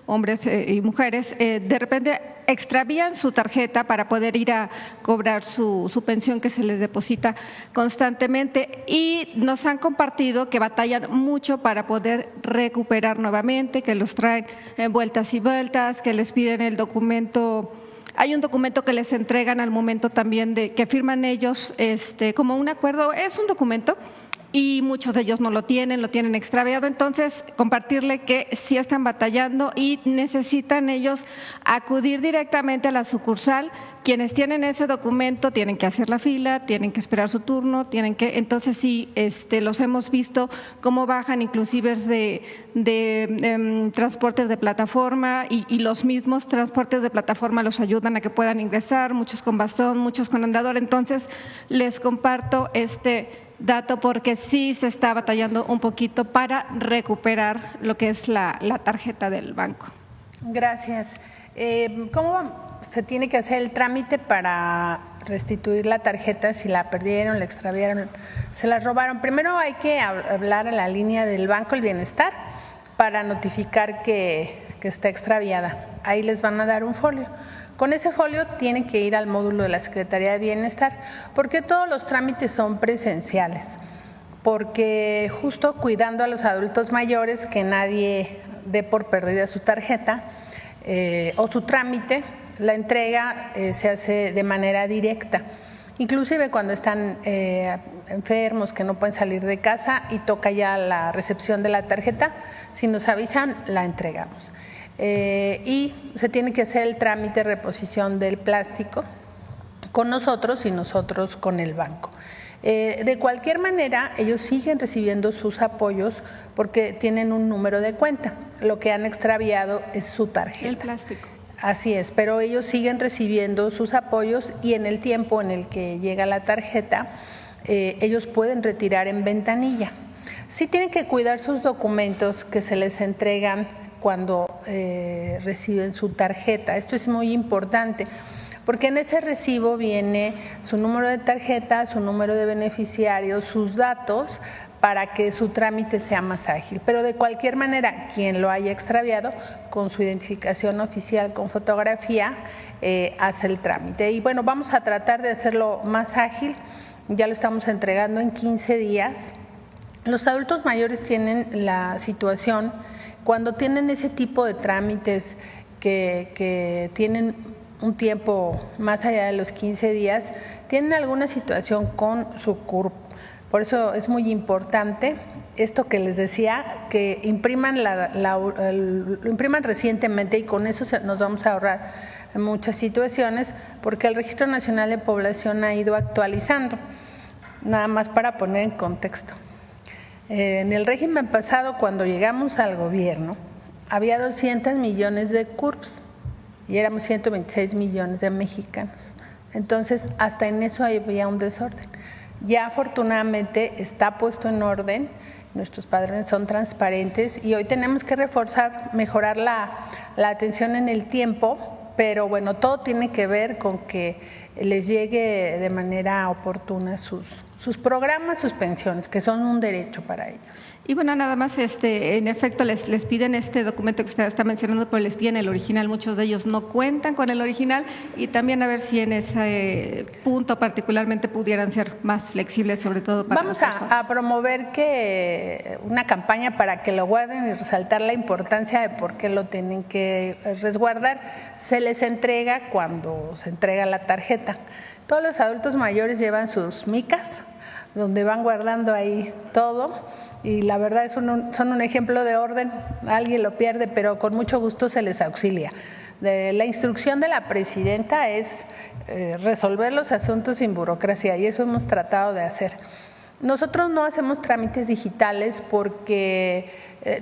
hombres y mujeres, de repente extravían su tarjeta para poder ir a cobrar su pensión que se les deposita constantemente, y nos han compartido que batallan mucho para poder recuperar nuevamente, que los traen vueltas y vueltas, que les piden el documento. Hay un documento que les entregan al momento también de que firman ellos como un acuerdo, es un documento, y muchos de ellos no lo tienen extraviado. Entonces, compartirle que sí están batallando y necesitan ellos acudir directamente a la sucursal. Quienes tienen ese documento tienen que hacer la fila, tienen que esperar su turno, entonces sí, los hemos visto cómo bajan inclusive de transportes de plataforma, y los mismos transportes de plataforma los ayudan a que puedan ingresar, muchos con bastón, muchos con andador. Entonces, les comparto dato porque sí se está batallando un poquito para recuperar lo que es la tarjeta del banco. Gracias. ¿Cómo se tiene que hacer el trámite para restituir la tarjeta si la perdieron, la extraviaron, se la robaron? Primero hay que hablar a la línea del Banco del Bienestar para notificar que está extraviada. Ahí les van a dar un folio. Con ese folio tienen que ir al módulo de la Secretaría de Bienestar, porque todos los trámites son presenciales, porque justo cuidando a los adultos mayores, que nadie dé por perdida su tarjeta o su trámite, la entrega se hace de manera directa, inclusive cuando están enfermos, que no pueden salir de casa y toca ya la recepción de la tarjeta, si nos avisan, la entregamos. Y se tiene que hacer el trámite de reposición del plástico con nosotros y nosotros con el banco. De cualquier manera, ellos siguen recibiendo sus apoyos porque tienen un número de cuenta. Lo que han extraviado es su tarjeta. El plástico. Así es, pero ellos siguen recibiendo sus apoyos, y en el tiempo en el que llega la tarjeta, ellos pueden retirar en ventanilla. Sí tienen que cuidar sus documentos que se les entregan cuando reciben su tarjeta. Esto es muy importante, porque en ese recibo viene su número de tarjeta, su número de beneficiario, sus datos, para que su trámite sea más ágil. Pero de cualquier manera, quien lo haya extraviado, con su identificación oficial con fotografía, hace el trámite. Y bueno, vamos a tratar de hacerlo más ágil. Ya lo estamos entregando en 15 días. Los adultos mayores tienen la situación, cuando tienen ese tipo de trámites que tienen un tiempo más allá de los 15 días, tienen alguna situación con su CURP. Por eso es muy importante esto que les decía, que impriman lo impriman recientemente, y con eso nos vamos a ahorrar muchas situaciones, porque el Registro Nacional de Población ha ido actualizando, nada más para poner en contexto. En el régimen pasado, cuando llegamos al gobierno, había 200 millones de CURPS y éramos 126 millones de mexicanos. Entonces, hasta en eso había un desorden. Ya afortunadamente está puesto en orden, nuestros padrones son transparentes y hoy tenemos que reforzar, mejorar la atención en el tiempo, pero bueno, todo tiene que ver con que les llegue de manera oportuna sus programas, sus pensiones, que son un derecho para ellos. Y bueno, nada más, en efecto, les piden este documento que usted está mencionando, pero les piden el original. Muchos de ellos no cuentan con el original y también a ver si en ese punto particularmente pudieran ser más flexibles, sobre todo para Vamos a promover una campaña para que lo guarden y resaltar la importancia de por qué lo tienen que resguardar. Se les entrega cuando se entrega la tarjeta. Todos los adultos mayores llevan sus micas, donde van guardando ahí todo. Y la verdad son un ejemplo de orden, alguien lo pierde, pero con mucho gusto se les auxilia. La instrucción de la presidenta es resolver los asuntos sin burocracia y eso hemos tratado de hacer. Nosotros no hacemos trámites digitales porque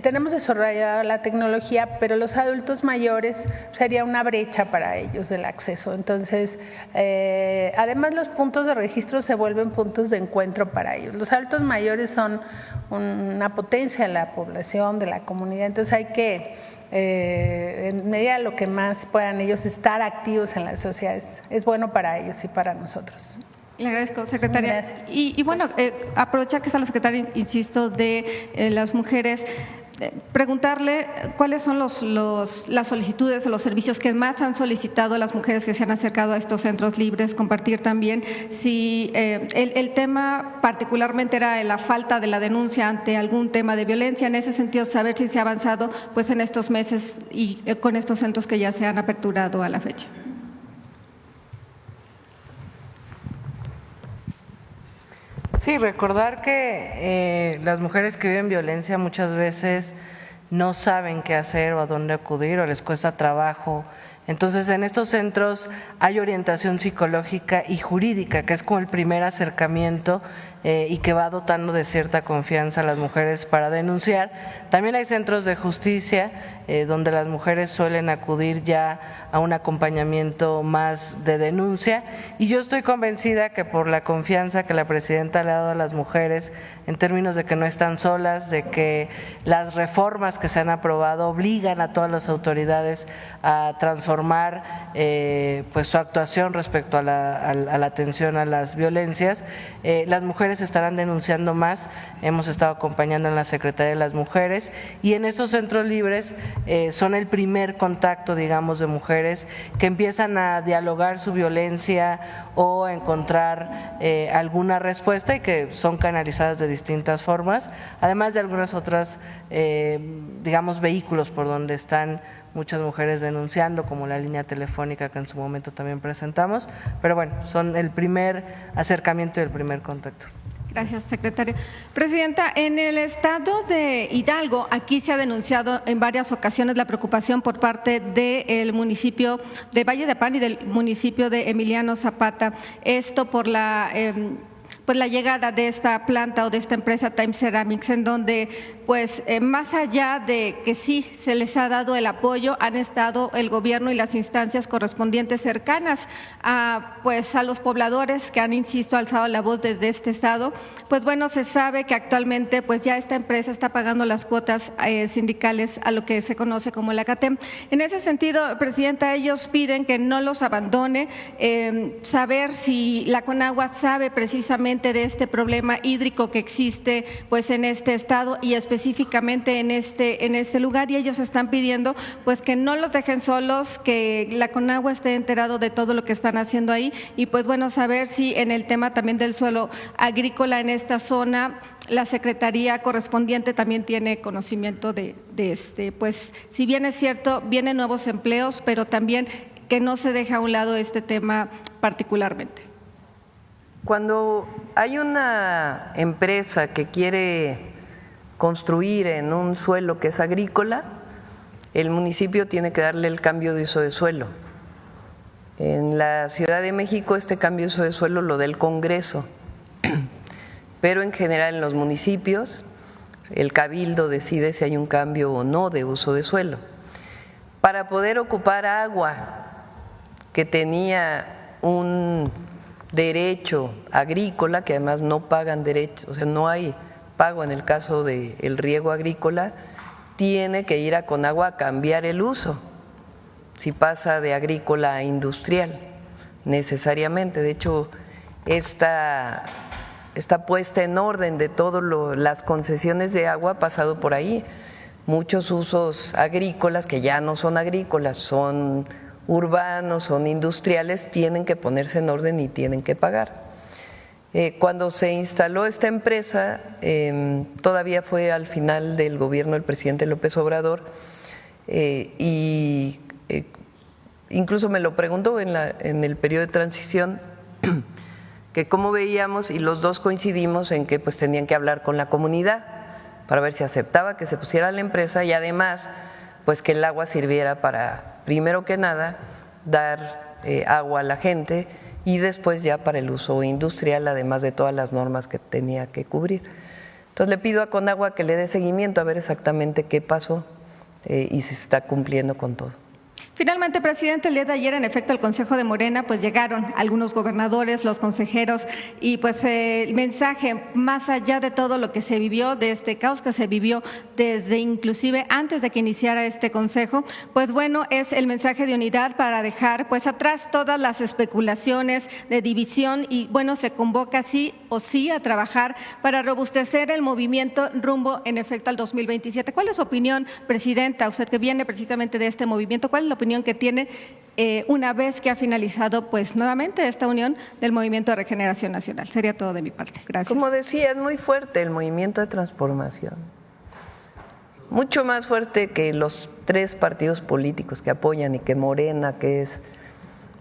tenemos desarrollada la tecnología, pero los adultos mayores sería una brecha para ellos del acceso. Entonces, además los puntos de registro se vuelven puntos de encuentro para ellos. Los adultos mayores son una potencia de la población, de la comunidad, entonces hay que, en medida de lo que más puedan ellos estar activos en la sociedad, es bueno para ellos y para nosotros. Le agradezco, secretaria. Y bueno, aprovechar que está la secretaria, insisto, de las mujeres, preguntarle cuáles son las solicitudes o los servicios que más han solicitado las mujeres que se han acercado a estos centros libres, compartir también si el tema particularmente era la falta de la denuncia ante algún tema de violencia, en ese sentido saber si se ha avanzado pues en estos meses y con estos centros que ya se han aperturado a la fecha. Sí, recordar que las mujeres que viven violencia muchas veces no saben qué hacer o a dónde acudir o les cuesta trabajo. Entonces, en estos centros hay orientación psicológica y jurídica, que es como el primer acercamiento y que va dotando de cierta confianza a las mujeres para denunciar. También hay centros de justicia donde las mujeres suelen acudir ya a un acompañamiento más de denuncia y yo estoy convencida que por la confianza que la presidenta le ha dado a las mujeres en términos de que no están solas, de que las reformas que se han aprobado obligan a todas las autoridades a transformar pues su actuación respecto a la atención a las violencias, las mujeres estarán denunciando más. Hemos estado acompañando en la Secretaría de las Mujeres y en estos centros libres son el primer contacto, digamos, de mujeres que empiezan a dialogar su violencia o a encontrar alguna respuesta y que son canalizadas de distintas formas, además de algunas otras, digamos, vehículos por donde están muchas mujeres denunciando, como la línea telefónica que en su momento también presentamos, pero bueno, son el primer acercamiento y el primer contacto. Gracias, secretaria. Presidenta, en el estado de Hidalgo, aquí se ha denunciado en varias ocasiones la preocupación por parte del municipio de Valle de Pan y del municipio de Emiliano Zapata, esto por la llegada de esta planta o de esta empresa Time Ceramics, en donde pues más allá de que sí se les ha dado el apoyo, han estado el gobierno y las instancias correspondientes cercanas a los pobladores que han, insisto, alzado la voz desde este estado. Pues bueno, se sabe que actualmente pues ya esta empresa está pagando las cuotas sindicales a lo que se conoce como la CATEM. En ese sentido, presidenta, ellos piden que no los abandone, saber si la CONAGUA sabe precisamente de este problema hídrico que existe pues en este estado y específicamente en este lugar, y ellos están pidiendo pues que no los dejen solos, que la CONAGUA esté enterado de todo lo que están haciendo ahí y pues bueno, saber si en el tema también del suelo agrícola en esta zona la Secretaría correspondiente también tiene conocimiento de pues si bien es cierto, vienen nuevos empleos, pero también que no se deje a un lado este tema particularmente. Cuando hay una empresa que quiere construir en un suelo que es agrícola, el municipio tiene que darle el cambio de uso de suelo. En la Ciudad de México este cambio de uso de suelo lo da el Congreso, pero en general en los municipios el cabildo decide si hay un cambio o no de uso de suelo. Para poder ocupar agua que tenía un derecho agrícola, que además no pagan derechos, o sea, no hay pago en el caso del riego agrícola, tiene que ir a Conagua a cambiar el uso, si pasa de agrícola a industrial, necesariamente. De hecho, esta puesta en orden de todas las concesiones de agua ha pasado por ahí. Muchos usos agrícolas que ya no son agrícolas, son urbanos, son industriales, tienen que ponerse en orden y tienen que pagar. Cuando se instaló esta empresa, todavía fue al final del gobierno del presidente López Obrador, y incluso me lo preguntó en el periodo de transición, que cómo veíamos, y los dos coincidimos en que pues tenían que hablar con la comunidad para ver si aceptaba que se pusiera la empresa y además pues que el agua sirviera para, primero que nada, dar agua a la gente y después ya para el uso industrial, además de todas las normas que tenía que cubrir. Entonces le pido a Conagua que le dé seguimiento a ver exactamente qué pasó y si se está cumpliendo con todo. Finalmente, presidente, el día de ayer, en efecto, al Consejo de Morena, pues llegaron algunos gobernadores, los consejeros, y pues el mensaje, más allá de todo lo que se vivió, de este caos que se vivió desde inclusive antes de que iniciara este consejo, pues bueno, es el mensaje de unidad para dejar pues atrás todas las especulaciones de división y bueno, se convoca sí o sí a trabajar para robustecer el movimiento rumbo, en efecto, al 2027. ¿Cuál es su opinión, presidenta? Usted que viene precisamente de este movimiento, ¿cuál es la opinión que tiene una vez que ha finalizado pues nuevamente esta unión del Movimiento de Regeneración Nacional? Sería todo de mi parte. Gracias. Como decía, es muy fuerte el movimiento de transformación, mucho más fuerte que los 3 partidos políticos que apoyan y que Morena, que es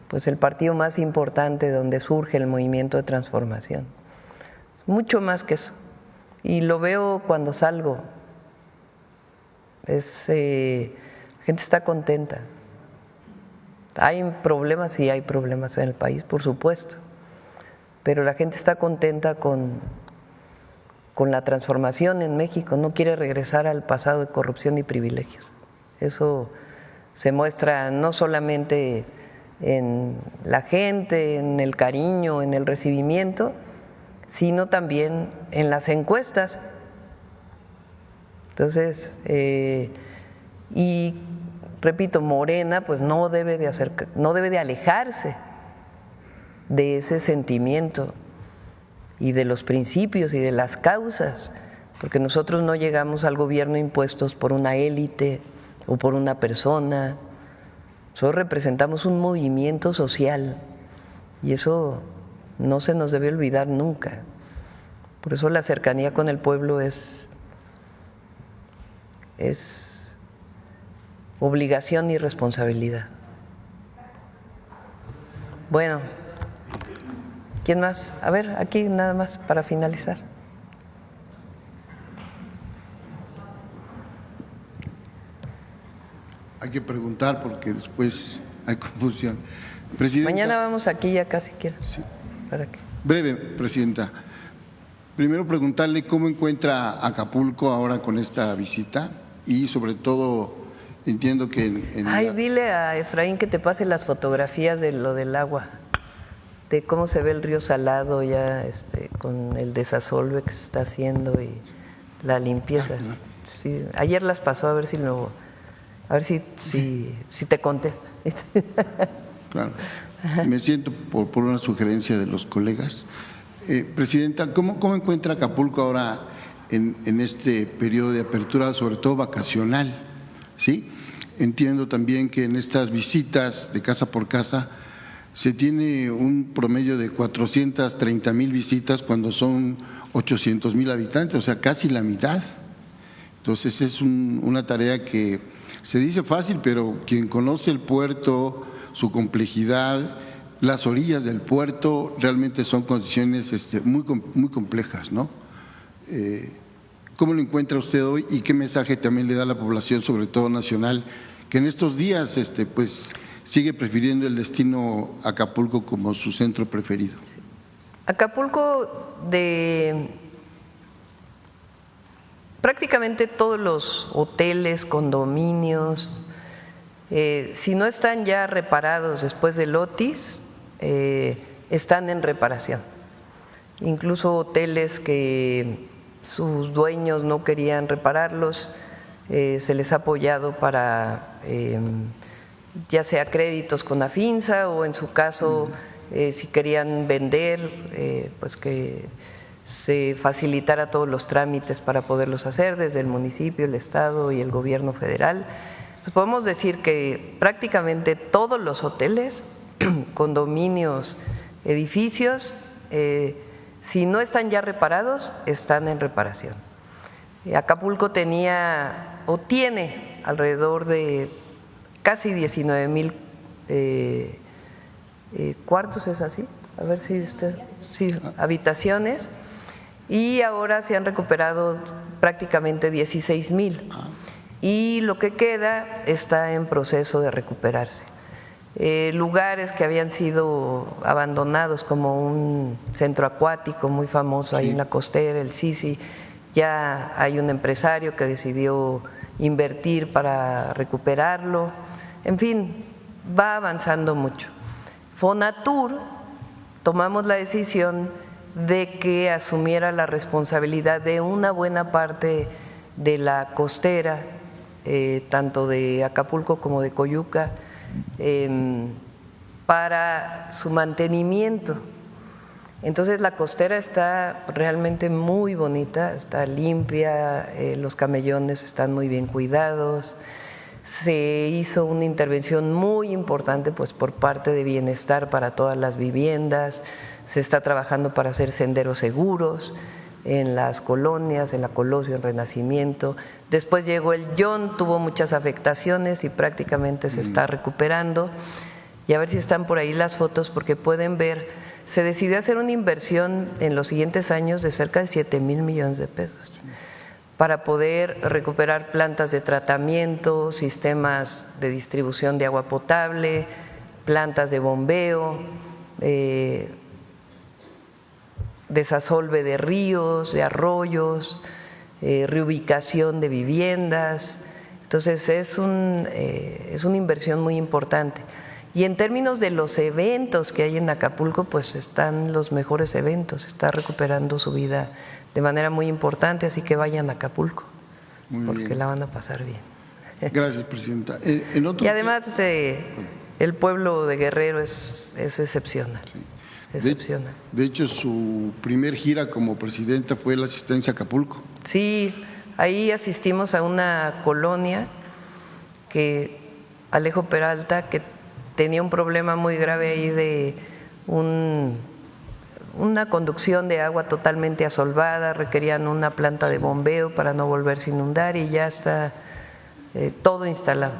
pues el partido más importante donde surge el movimiento de transformación, mucho más que eso. Y lo veo cuando salgo, la gente está contenta. Hay problemas, sí hay problemas en el país, por supuesto, pero la gente está contenta con la transformación en México, no quiere regresar al pasado de corrupción y privilegios. Eso se muestra no solamente en la gente, en el cariño, en el recibimiento, sino también en las encuestas. Entonces, y repito, Morena pues no debe de alejarse de ese sentimiento y de los principios y de las causas, porque nosotros no llegamos al gobierno impuestos por una élite o por una persona. Nosotros representamos un movimiento social y eso no se nos debe olvidar nunca. Por eso la cercanía con el pueblo es obligación y responsabilidad. Bueno, ¿quién más? A ver, aquí nada más para finalizar. Hay que preguntar porque después hay confusión. Presidenta, mañana vamos aquí ya casi quiero. Sí. ¿Para qué? Breve, Presidenta. Primero preguntarle cómo encuentra Acapulco ahora con esta visita y sobre todo entiendo que dile a Efraín que te pase las fotografías de lo del agua, de cómo se ve el río Salado ya con el desasolve que se está haciendo y la limpieza. Sí, ayer las pasó, a ver si te contesta. Claro. Me siento por una sugerencia de los colegas. Presidenta, ¿cómo encuentra Acapulco ahora en este periodo de apertura, sobre todo vacacional? ¿Sí? Entiendo también que en estas visitas de casa por casa se tiene un promedio de 430,000 visitas cuando son 800,000 habitantes, o sea, casi la mitad. Entonces es una tarea que se dice fácil, pero quien conoce el puerto, su complejidad, las orillas del puerto, realmente son condiciones muy complejas, ¿no? ¿Cómo lo encuentra usted hoy y qué mensaje también le da a la población, sobre todo nacional, que en estos días pues sigue prefiriendo el destino Acapulco como su centro preferido? prácticamente todos los hoteles, condominios, si no están ya reparados después del Otis, están en reparación. Incluso hoteles que sus dueños no querían repararlos, se les ha apoyado para ya sea créditos con Afinsa o en su caso si querían vender, pues que se facilitara todos los trámites para poderlos hacer desde el municipio, el estado y el gobierno federal. Entonces podemos decir que prácticamente todos los hoteles, condominios, edificios, si no están ya reparados, están en reparación. Acapulco tenía o tiene alrededor de casi 19,000 cuartos, ¿es así? A ver si usted, sí, habitaciones, y ahora se han recuperado prácticamente 16,000 y lo que queda está en proceso de recuperarse. Lugares que habían sido abandonados, como un centro acuático muy famoso ahí en la costera, el Sisi, ya hay un empresario que decidió invertir para recuperarlo. En fin, va avanzando mucho. Fonatur tomamos la decisión de que asumiera la responsabilidad de una buena parte de la costera, tanto de Acapulco como de Coyuca, para su mantenimiento. Entonces la costera está realmente muy bonita, está limpia, los camellones están muy bien cuidados. Se hizo una intervención muy importante pues por parte de Bienestar para todas las viviendas, se está trabajando para hacer senderos seguros en las colonias, en la Colosio, en Renacimiento. Después llegó el John, tuvo muchas afectaciones y prácticamente se está recuperando. Y a ver si están por ahí las fotos, porque pueden ver, se decidió hacer una inversión en los siguientes años de cerca de 7,000 millones de pesos para poder recuperar plantas de tratamiento, sistemas de distribución de agua potable, plantas de bombeo, desasolve de ríos, de arroyos, reubicación de viviendas. Entonces es una inversión muy importante. Y en términos de los eventos que hay en Acapulco, pues están los mejores eventos, está recuperando su vida de manera muy importante, así que vayan a Acapulco, porque la van a pasar bien. Gracias, Presidenta. Y además el pueblo de Guerrero es excepcional. Sí. Excepcional. De hecho, su primer gira como presidenta fue la asistencia a Acapulco. Sí, ahí asistimos a una colonia que Alejo Peralta, que tenía un problema muy grave ahí de una conducción de agua totalmente asolvada, requerían una planta de bombeo para no volverse a inundar y ya está todo instalado.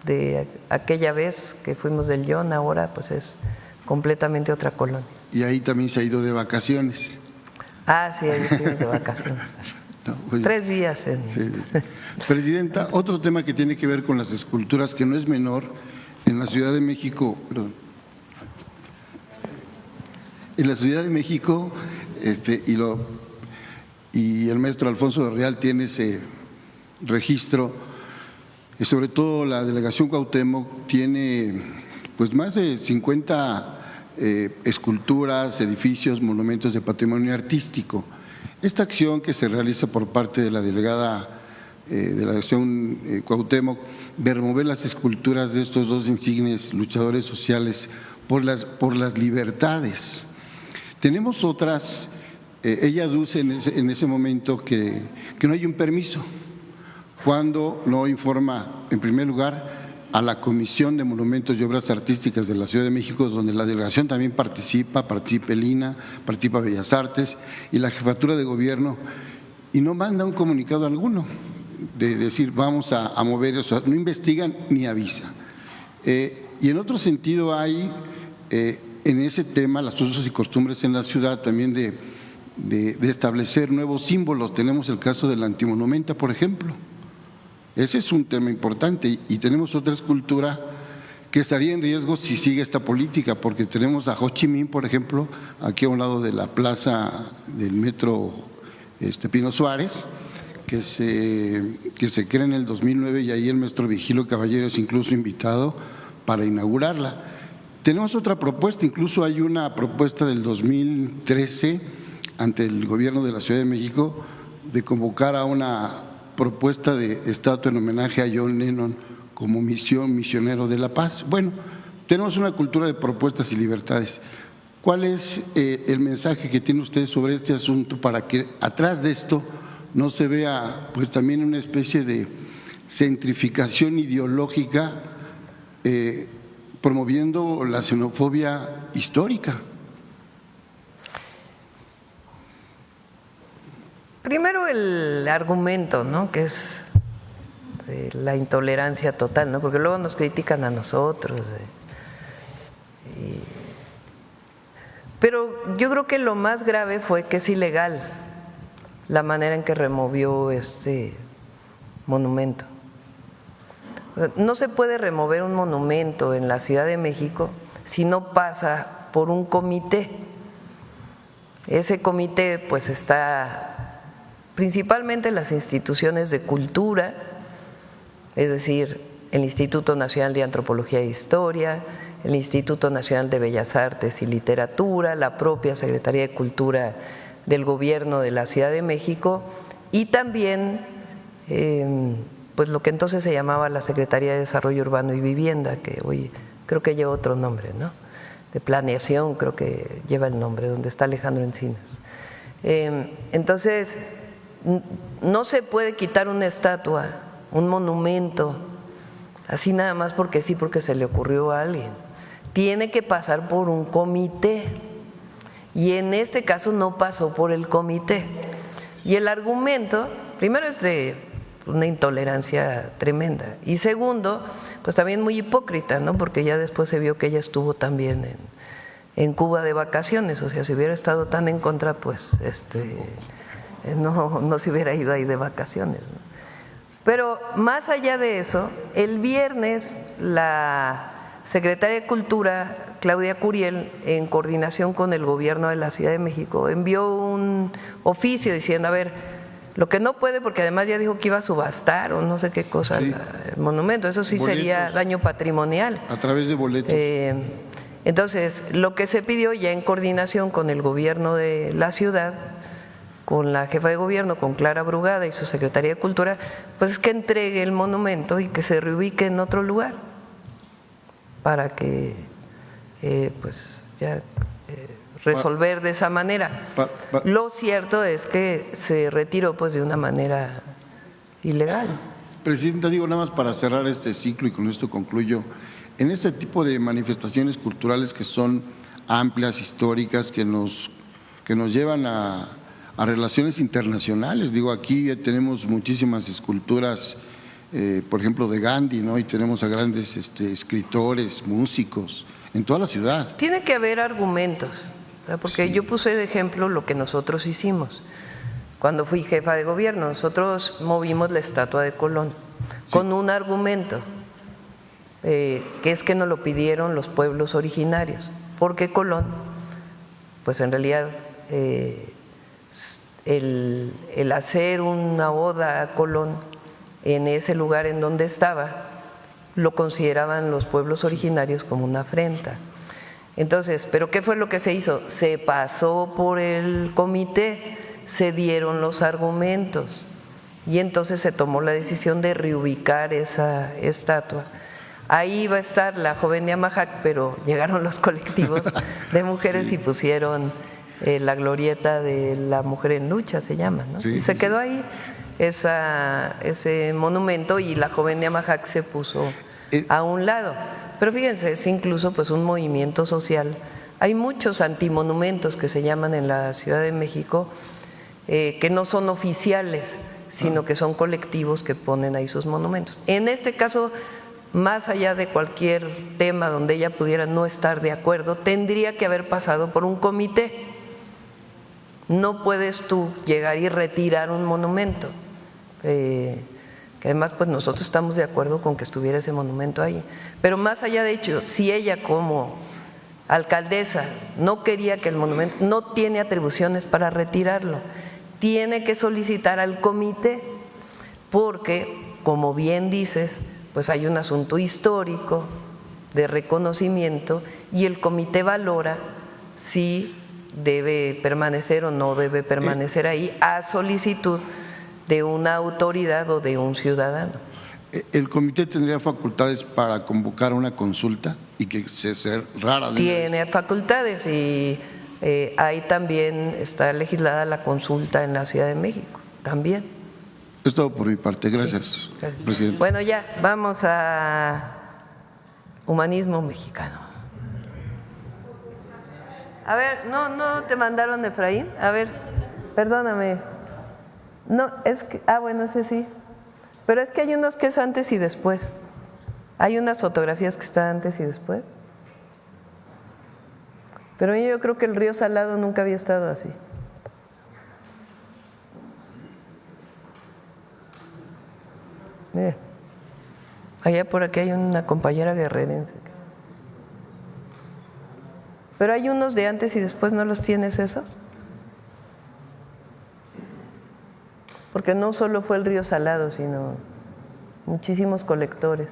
De aquella vez que fuimos del John, ahora pues es completamente otra colonia. Y ahí también se ha ido de vacaciones. Sí, ahí fuimos de vacaciones. No, 3 días. Sí. Presidenta, otro tema que tiene que ver con las esculturas, que no es menor, en la Ciudad de México, en la Ciudad de México, y el maestro Alfonso de Real tiene ese registro, y sobre todo la delegación Cuauhtémoc tiene pues más de 50 esculturas, edificios, monumentos de patrimonio artístico. Esta acción que se realiza por parte de la delegada de la delegación Cuauhtémoc de remover las esculturas de estos dos insignes luchadores sociales por las libertades. Tenemos otras, ella aduce en ese momento que no hay un permiso, cuando no informa, en primer lugar, a la Comisión de Monumentos y Obras Artísticas de la Ciudad de México, donde la delegación también participa el INA, participa Bellas Artes y la Jefatura de Gobierno, y no manda un comunicado alguno de decir vamos a mover eso, no investigan ni avisa. Y en otro sentido hay en ese tema las usos y costumbres en la ciudad también de establecer nuevos símbolos. Tenemos el caso de la antimonumenta, por ejemplo. Ese es un tema importante y tenemos otra escultura que estaría en riesgo si sigue esta política, porque tenemos a Ho Chi Minh, por ejemplo, aquí a un lado de la plaza del metro Pino Suárez, que se crea en el 2009 y ahí el maestro Vigilio Caballero es incluso invitado para inaugurarla. Tenemos otra propuesta, incluso hay una propuesta del 2013 ante el gobierno de la Ciudad de México de convocar a una propuesta de estatua en homenaje a John Lennon como misionero de la paz. Bueno, tenemos una cultura de propuestas y libertades. ¿Cuál es el mensaje que tiene usted sobre este asunto para que atrás de esto no se vea pues también una especie de centrificación ideológica promoviendo la xenofobia histórica? Primero el argumento, ¿no?, que es la intolerancia total, ¿no?, porque luego nos critican a nosotros. Pero yo creo que lo más grave fue que es ilegal la manera en que removió este monumento. No se puede remover un monumento en la Ciudad de México si no pasa por un comité. Ese comité pues está principalmente en las instituciones de cultura, es decir, el Instituto Nacional de Antropología e Historia, el Instituto Nacional de Bellas Artes y Literatura, la propia Secretaría de Cultura del Gobierno de la Ciudad de México y también pues lo que entonces se llamaba la Secretaría de Desarrollo Urbano y Vivienda, que hoy creo que lleva otro nombre, ¿no?, de planeación, creo que lleva el nombre, donde está Alejandro Encinas. Entonces, no se puede quitar una estatua, un monumento, así nada más porque sí, porque se le ocurrió a alguien. Tiene que pasar por un comité y en este caso no pasó por el comité. Y el argumento, primero, es de una intolerancia tremenda y segundo, pues también muy hipócrita, ¿no?, porque ya después se vio que ella estuvo también en Cuba de vacaciones, o sea, si hubiera estado tan en contra, pues no se hubiera ido ahí de vacaciones, ¿no? Pero más allá de eso, el viernes la Secretaria de Cultura, Claudia Curiel, en coordinación con el gobierno de la Ciudad de México, envió un oficio diciendo, a ver, lo que no puede, porque además ya dijo que iba a subastar o no sé qué cosa, sí, el monumento, eso sí boletos, sería daño patrimonial. A través de boletos. Entonces, lo que se pidió ya en coordinación con el gobierno de la ciudad, con la jefa de gobierno, con Clara Brugada y su Secretaría de Cultura, pues es que entregue el monumento y que se reubique en otro lugar para que pues ya resolver de esa manera. Lo cierto es que se retiró pues de una manera ilegal. Presidenta, digo nada más para cerrar este ciclo y con esto concluyo, en este tipo de manifestaciones culturales que son amplias, históricas, que nos llevan a relaciones internacionales. Digo, aquí tenemos muchísimas esculturas, por ejemplo, de Gandhi, ¿no?, y tenemos a grandes escritores, músicos, en toda la ciudad. Tiene que haber argumentos, ¿verdad? Porque sí, yo puse de ejemplo lo que nosotros hicimos. Cuando fui jefa de gobierno, nosotros movimos la estatua de Colón, sí, con un argumento, que es que nos lo pidieron los pueblos originarios, porque Colón, pues en realidad el hacer una oda a Colón en ese lugar en donde estaba, lo consideraban los pueblos originarios como una afrenta. Entonces, ¿pero qué fue lo que se hizo? Se pasó por el comité, se dieron los argumentos y entonces se tomó la decisión de reubicar esa estatua. Ahí iba a estar la joven de Amajac, pero llegaron los colectivos de mujeres sí, y pusieron la glorieta de la mujer en lucha, se llama, ¿no? Sí, y se quedó ahí ese monumento y la joven de Amajac se puso a un lado. Pero fíjense, es incluso pues un movimiento social. Hay muchos antimonumentos que se llaman en la Ciudad de México que no son oficiales, sino que son colectivos que ponen ahí sus monumentos. En este caso, más allá de cualquier tema donde ella pudiera no estar de acuerdo, tendría que haber pasado por un comité. No puedes tú llegar y retirar un monumento, que además pues nosotros estamos de acuerdo con que estuviera ese monumento ahí. Pero más allá de hecho, si ella como alcaldesa no quería que el monumento, no tiene atribuciones para retirarlo, tiene que solicitar al comité porque, como bien dices, pues hay un asunto histórico de reconocimiento y el comité valora si debe permanecer o no debe permanecer ahí a solicitud de una autoridad o de un ciudadano. ¿El comité tendría facultades para convocar una consulta y que se cerrara? Tiene facultades y ahí también está legislada la consulta en la Ciudad de México, también. Es todo por mi parte. Gracias, presidente. Bueno, ya, vamos a humanismo mexicano. A ver, ¿no te mandaron, Efraín? A ver, perdóname. No, es que, bueno, ese sí. Pero es que hay unos que es antes y después. Hay unas fotografías que están antes y después. Pero yo creo que el río Salado nunca había estado así. Mira, allá por aquí hay una compañera guerrerense. Pero hay unos de antes y después, ¿no los tienes esos? Porque no solo fue el río Salado, sino muchísimos colectores.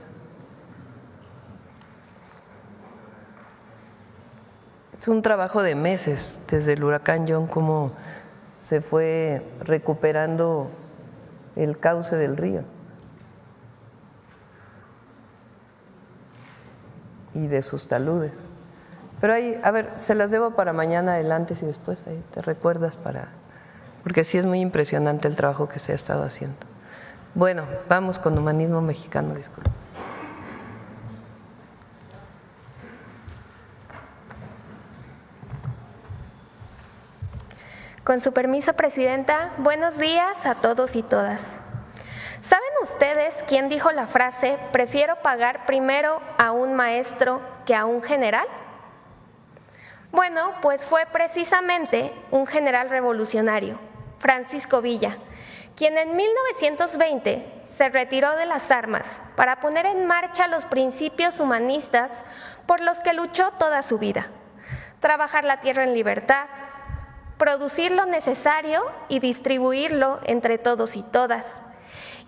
Es un trabajo de meses, desde el huracán John, cómo se fue recuperando el cauce del río. Y de sus taludes. Pero ahí, a ver, se las debo para mañana, el antes y después, ahí te recuerdas porque sí es muy impresionante el trabajo que se ha estado haciendo. Bueno, vamos con humanismo mexicano, disculpe. Con su permiso, Presidenta, buenos días a todos y todas. ¿Saben ustedes quién dijo la frase, prefiero pagar primero a un maestro que a un general? Bueno, pues fue precisamente un general revolucionario, Francisco Villa, quien en 1920 se retiró de las armas para poner en marcha los principios humanistas por los que luchó toda su vida. Trabajar la tierra en libertad, producir lo necesario y distribuirlo entre todos y todas.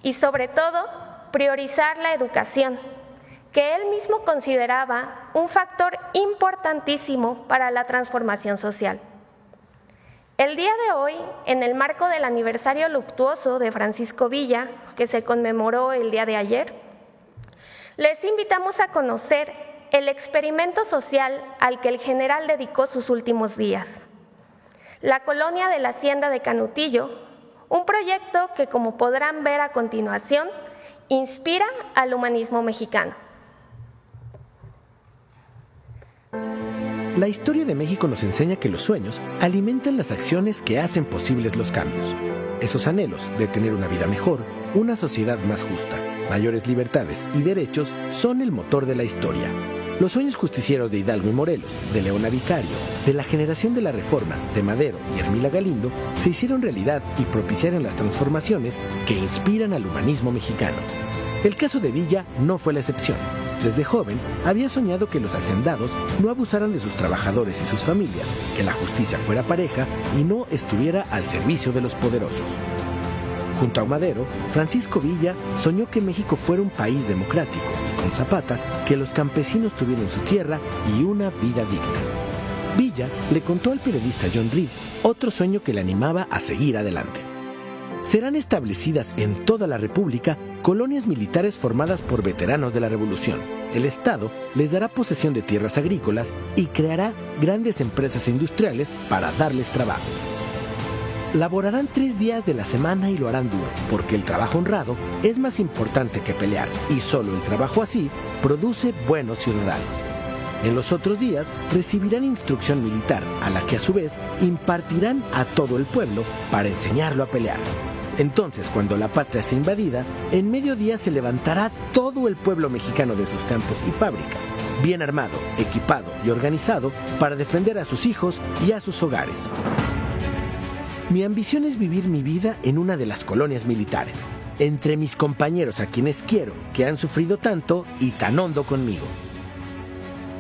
Y sobre todo, priorizar la educación, que él mismo consideraba un factor importantísimo para la transformación social. El día de hoy, en el marco del aniversario luctuoso de Francisco Villa, que se conmemoró el día de ayer, les invitamos a conocer el experimento social al que el general dedicó sus últimos días. La colonia de la Hacienda de Canutillo, un proyecto que, como podrán ver a continuación, inspira al humanismo mexicano. La historia de México nos enseña que los sueños alimentan las acciones que hacen posibles los cambios. Esos anhelos de tener una vida mejor, una sociedad más justa, mayores libertades y derechos son el motor de la historia. Los sueños justicieros de Hidalgo y Morelos, de Leona Vicario, de la generación de la Reforma, de Madero y Hermila Galindo, se hicieron realidad y propiciaron las transformaciones que inspiran al humanismo mexicano. El caso de Villa no fue la excepción. Desde joven había soñado que los hacendados no abusaran de sus trabajadores y sus familias, que la justicia fuera pareja y no estuviera al servicio de los poderosos. Junto a Madero, Francisco Villa soñó que México fuera un país democrático y con Zapata que los campesinos tuvieran su tierra y una vida digna. Villa le contó al periodista John Reed otro sueño que le animaba a seguir adelante. Serán establecidas en toda la República colonias militares formadas por veteranos de la Revolución. El Estado les dará posesión de tierras agrícolas y creará grandes empresas industriales para darles trabajo. Laborarán 3 días de la semana y lo harán duro, porque el trabajo honrado es más importante que pelear y solo el trabajo así produce buenos ciudadanos. En los otros días recibirán instrucción militar, a la que a su vez impartirán a todo el pueblo para enseñarlo a pelear. Entonces, cuando la patria sea invadida, en mediodía se levantará todo el pueblo mexicano de sus campos y fábricas, bien armado, equipado y organizado para defender a sus hijos y a sus hogares. Mi ambición es vivir mi vida en una de las colonias militares, entre mis compañeros a quienes quiero, que han sufrido tanto y tan hondo conmigo.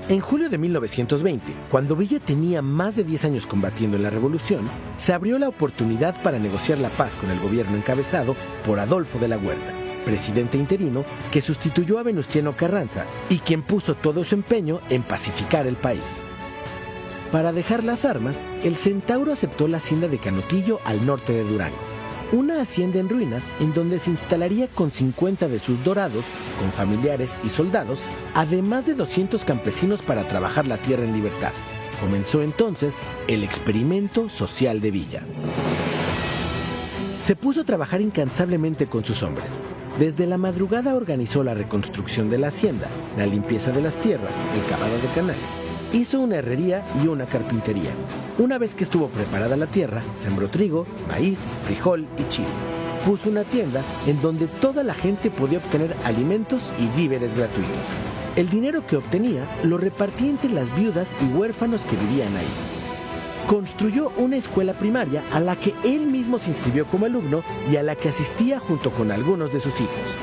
En julio de 1920, cuando Villa tenía más de 10 años combatiendo en la revolución, se abrió la oportunidad para negociar la paz con el gobierno encabezado por Adolfo de la Huerta, presidente interino que sustituyó a Venustiano Carranza y quien puso todo su empeño en pacificar el país. Para dejar las armas, el Centauro aceptó la hacienda de Canutillo al norte de Durango, una hacienda en ruinas en donde se instalaría con 50 de sus dorados, con familiares y soldados, además de 200 campesinos para trabajar la tierra en libertad. Comenzó entonces el experimento social de Villa. Se puso a trabajar incansablemente con sus hombres. Desde la madrugada organizó la reconstrucción de la hacienda, la limpieza de las tierras, el cavado de canales. Hizo una herrería y una carpintería. Una vez que estuvo preparada la tierra, sembró trigo, maíz, frijol y chile. Puso una tienda en donde toda la gente podía obtener alimentos y víveres gratuitos. El dinero que obtenía lo repartía entre las viudas y huérfanos que vivían ahí. Construyó una escuela primaria a la que él mismo se inscribió como alumno y a la que asistía junto con algunos de sus hijos.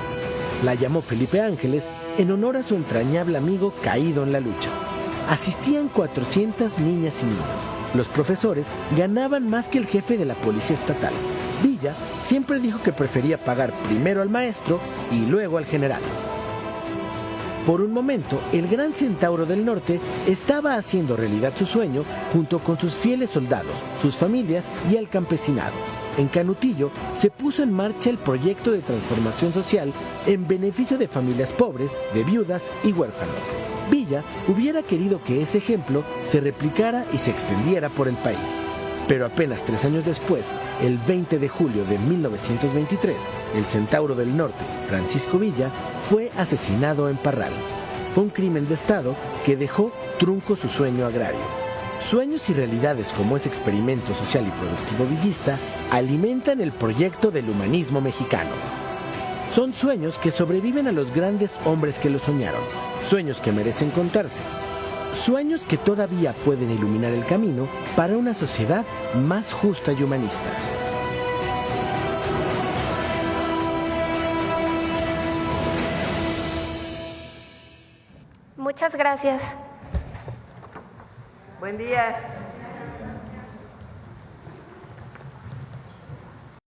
La llamó Felipe Ángeles en honor a su entrañable amigo caído en la lucha. Asistían 400 niñas y niños. Los profesores ganaban más que el jefe de la policía estatal. Villa siempre dijo que prefería pagar primero al maestro y luego al general. Por un momento, el Gran Centauro del Norte estaba haciendo realidad su sueño junto con sus fieles soldados, sus familias y el campesinado. En Canutillo se puso en marcha el proyecto de transformación social en beneficio de familias pobres, de viudas y huérfanos. Villa hubiera querido que ese ejemplo se replicara y se extendiera por el país. Pero apenas 3 años después, el 20 de julio de 1923, el Centauro del Norte, Francisco Villa, fue asesinado en Parral. Fue un crimen de Estado que dejó trunco su sueño agrario. Sueños y realidades como ese experimento social y productivo villista alimentan el proyecto del humanismo mexicano. Son sueños que sobreviven a los grandes hombres que los soñaron, sueños que merecen contarse, sueños que todavía pueden iluminar el camino para una sociedad más justa y humanista. Muchas gracias. Buen día.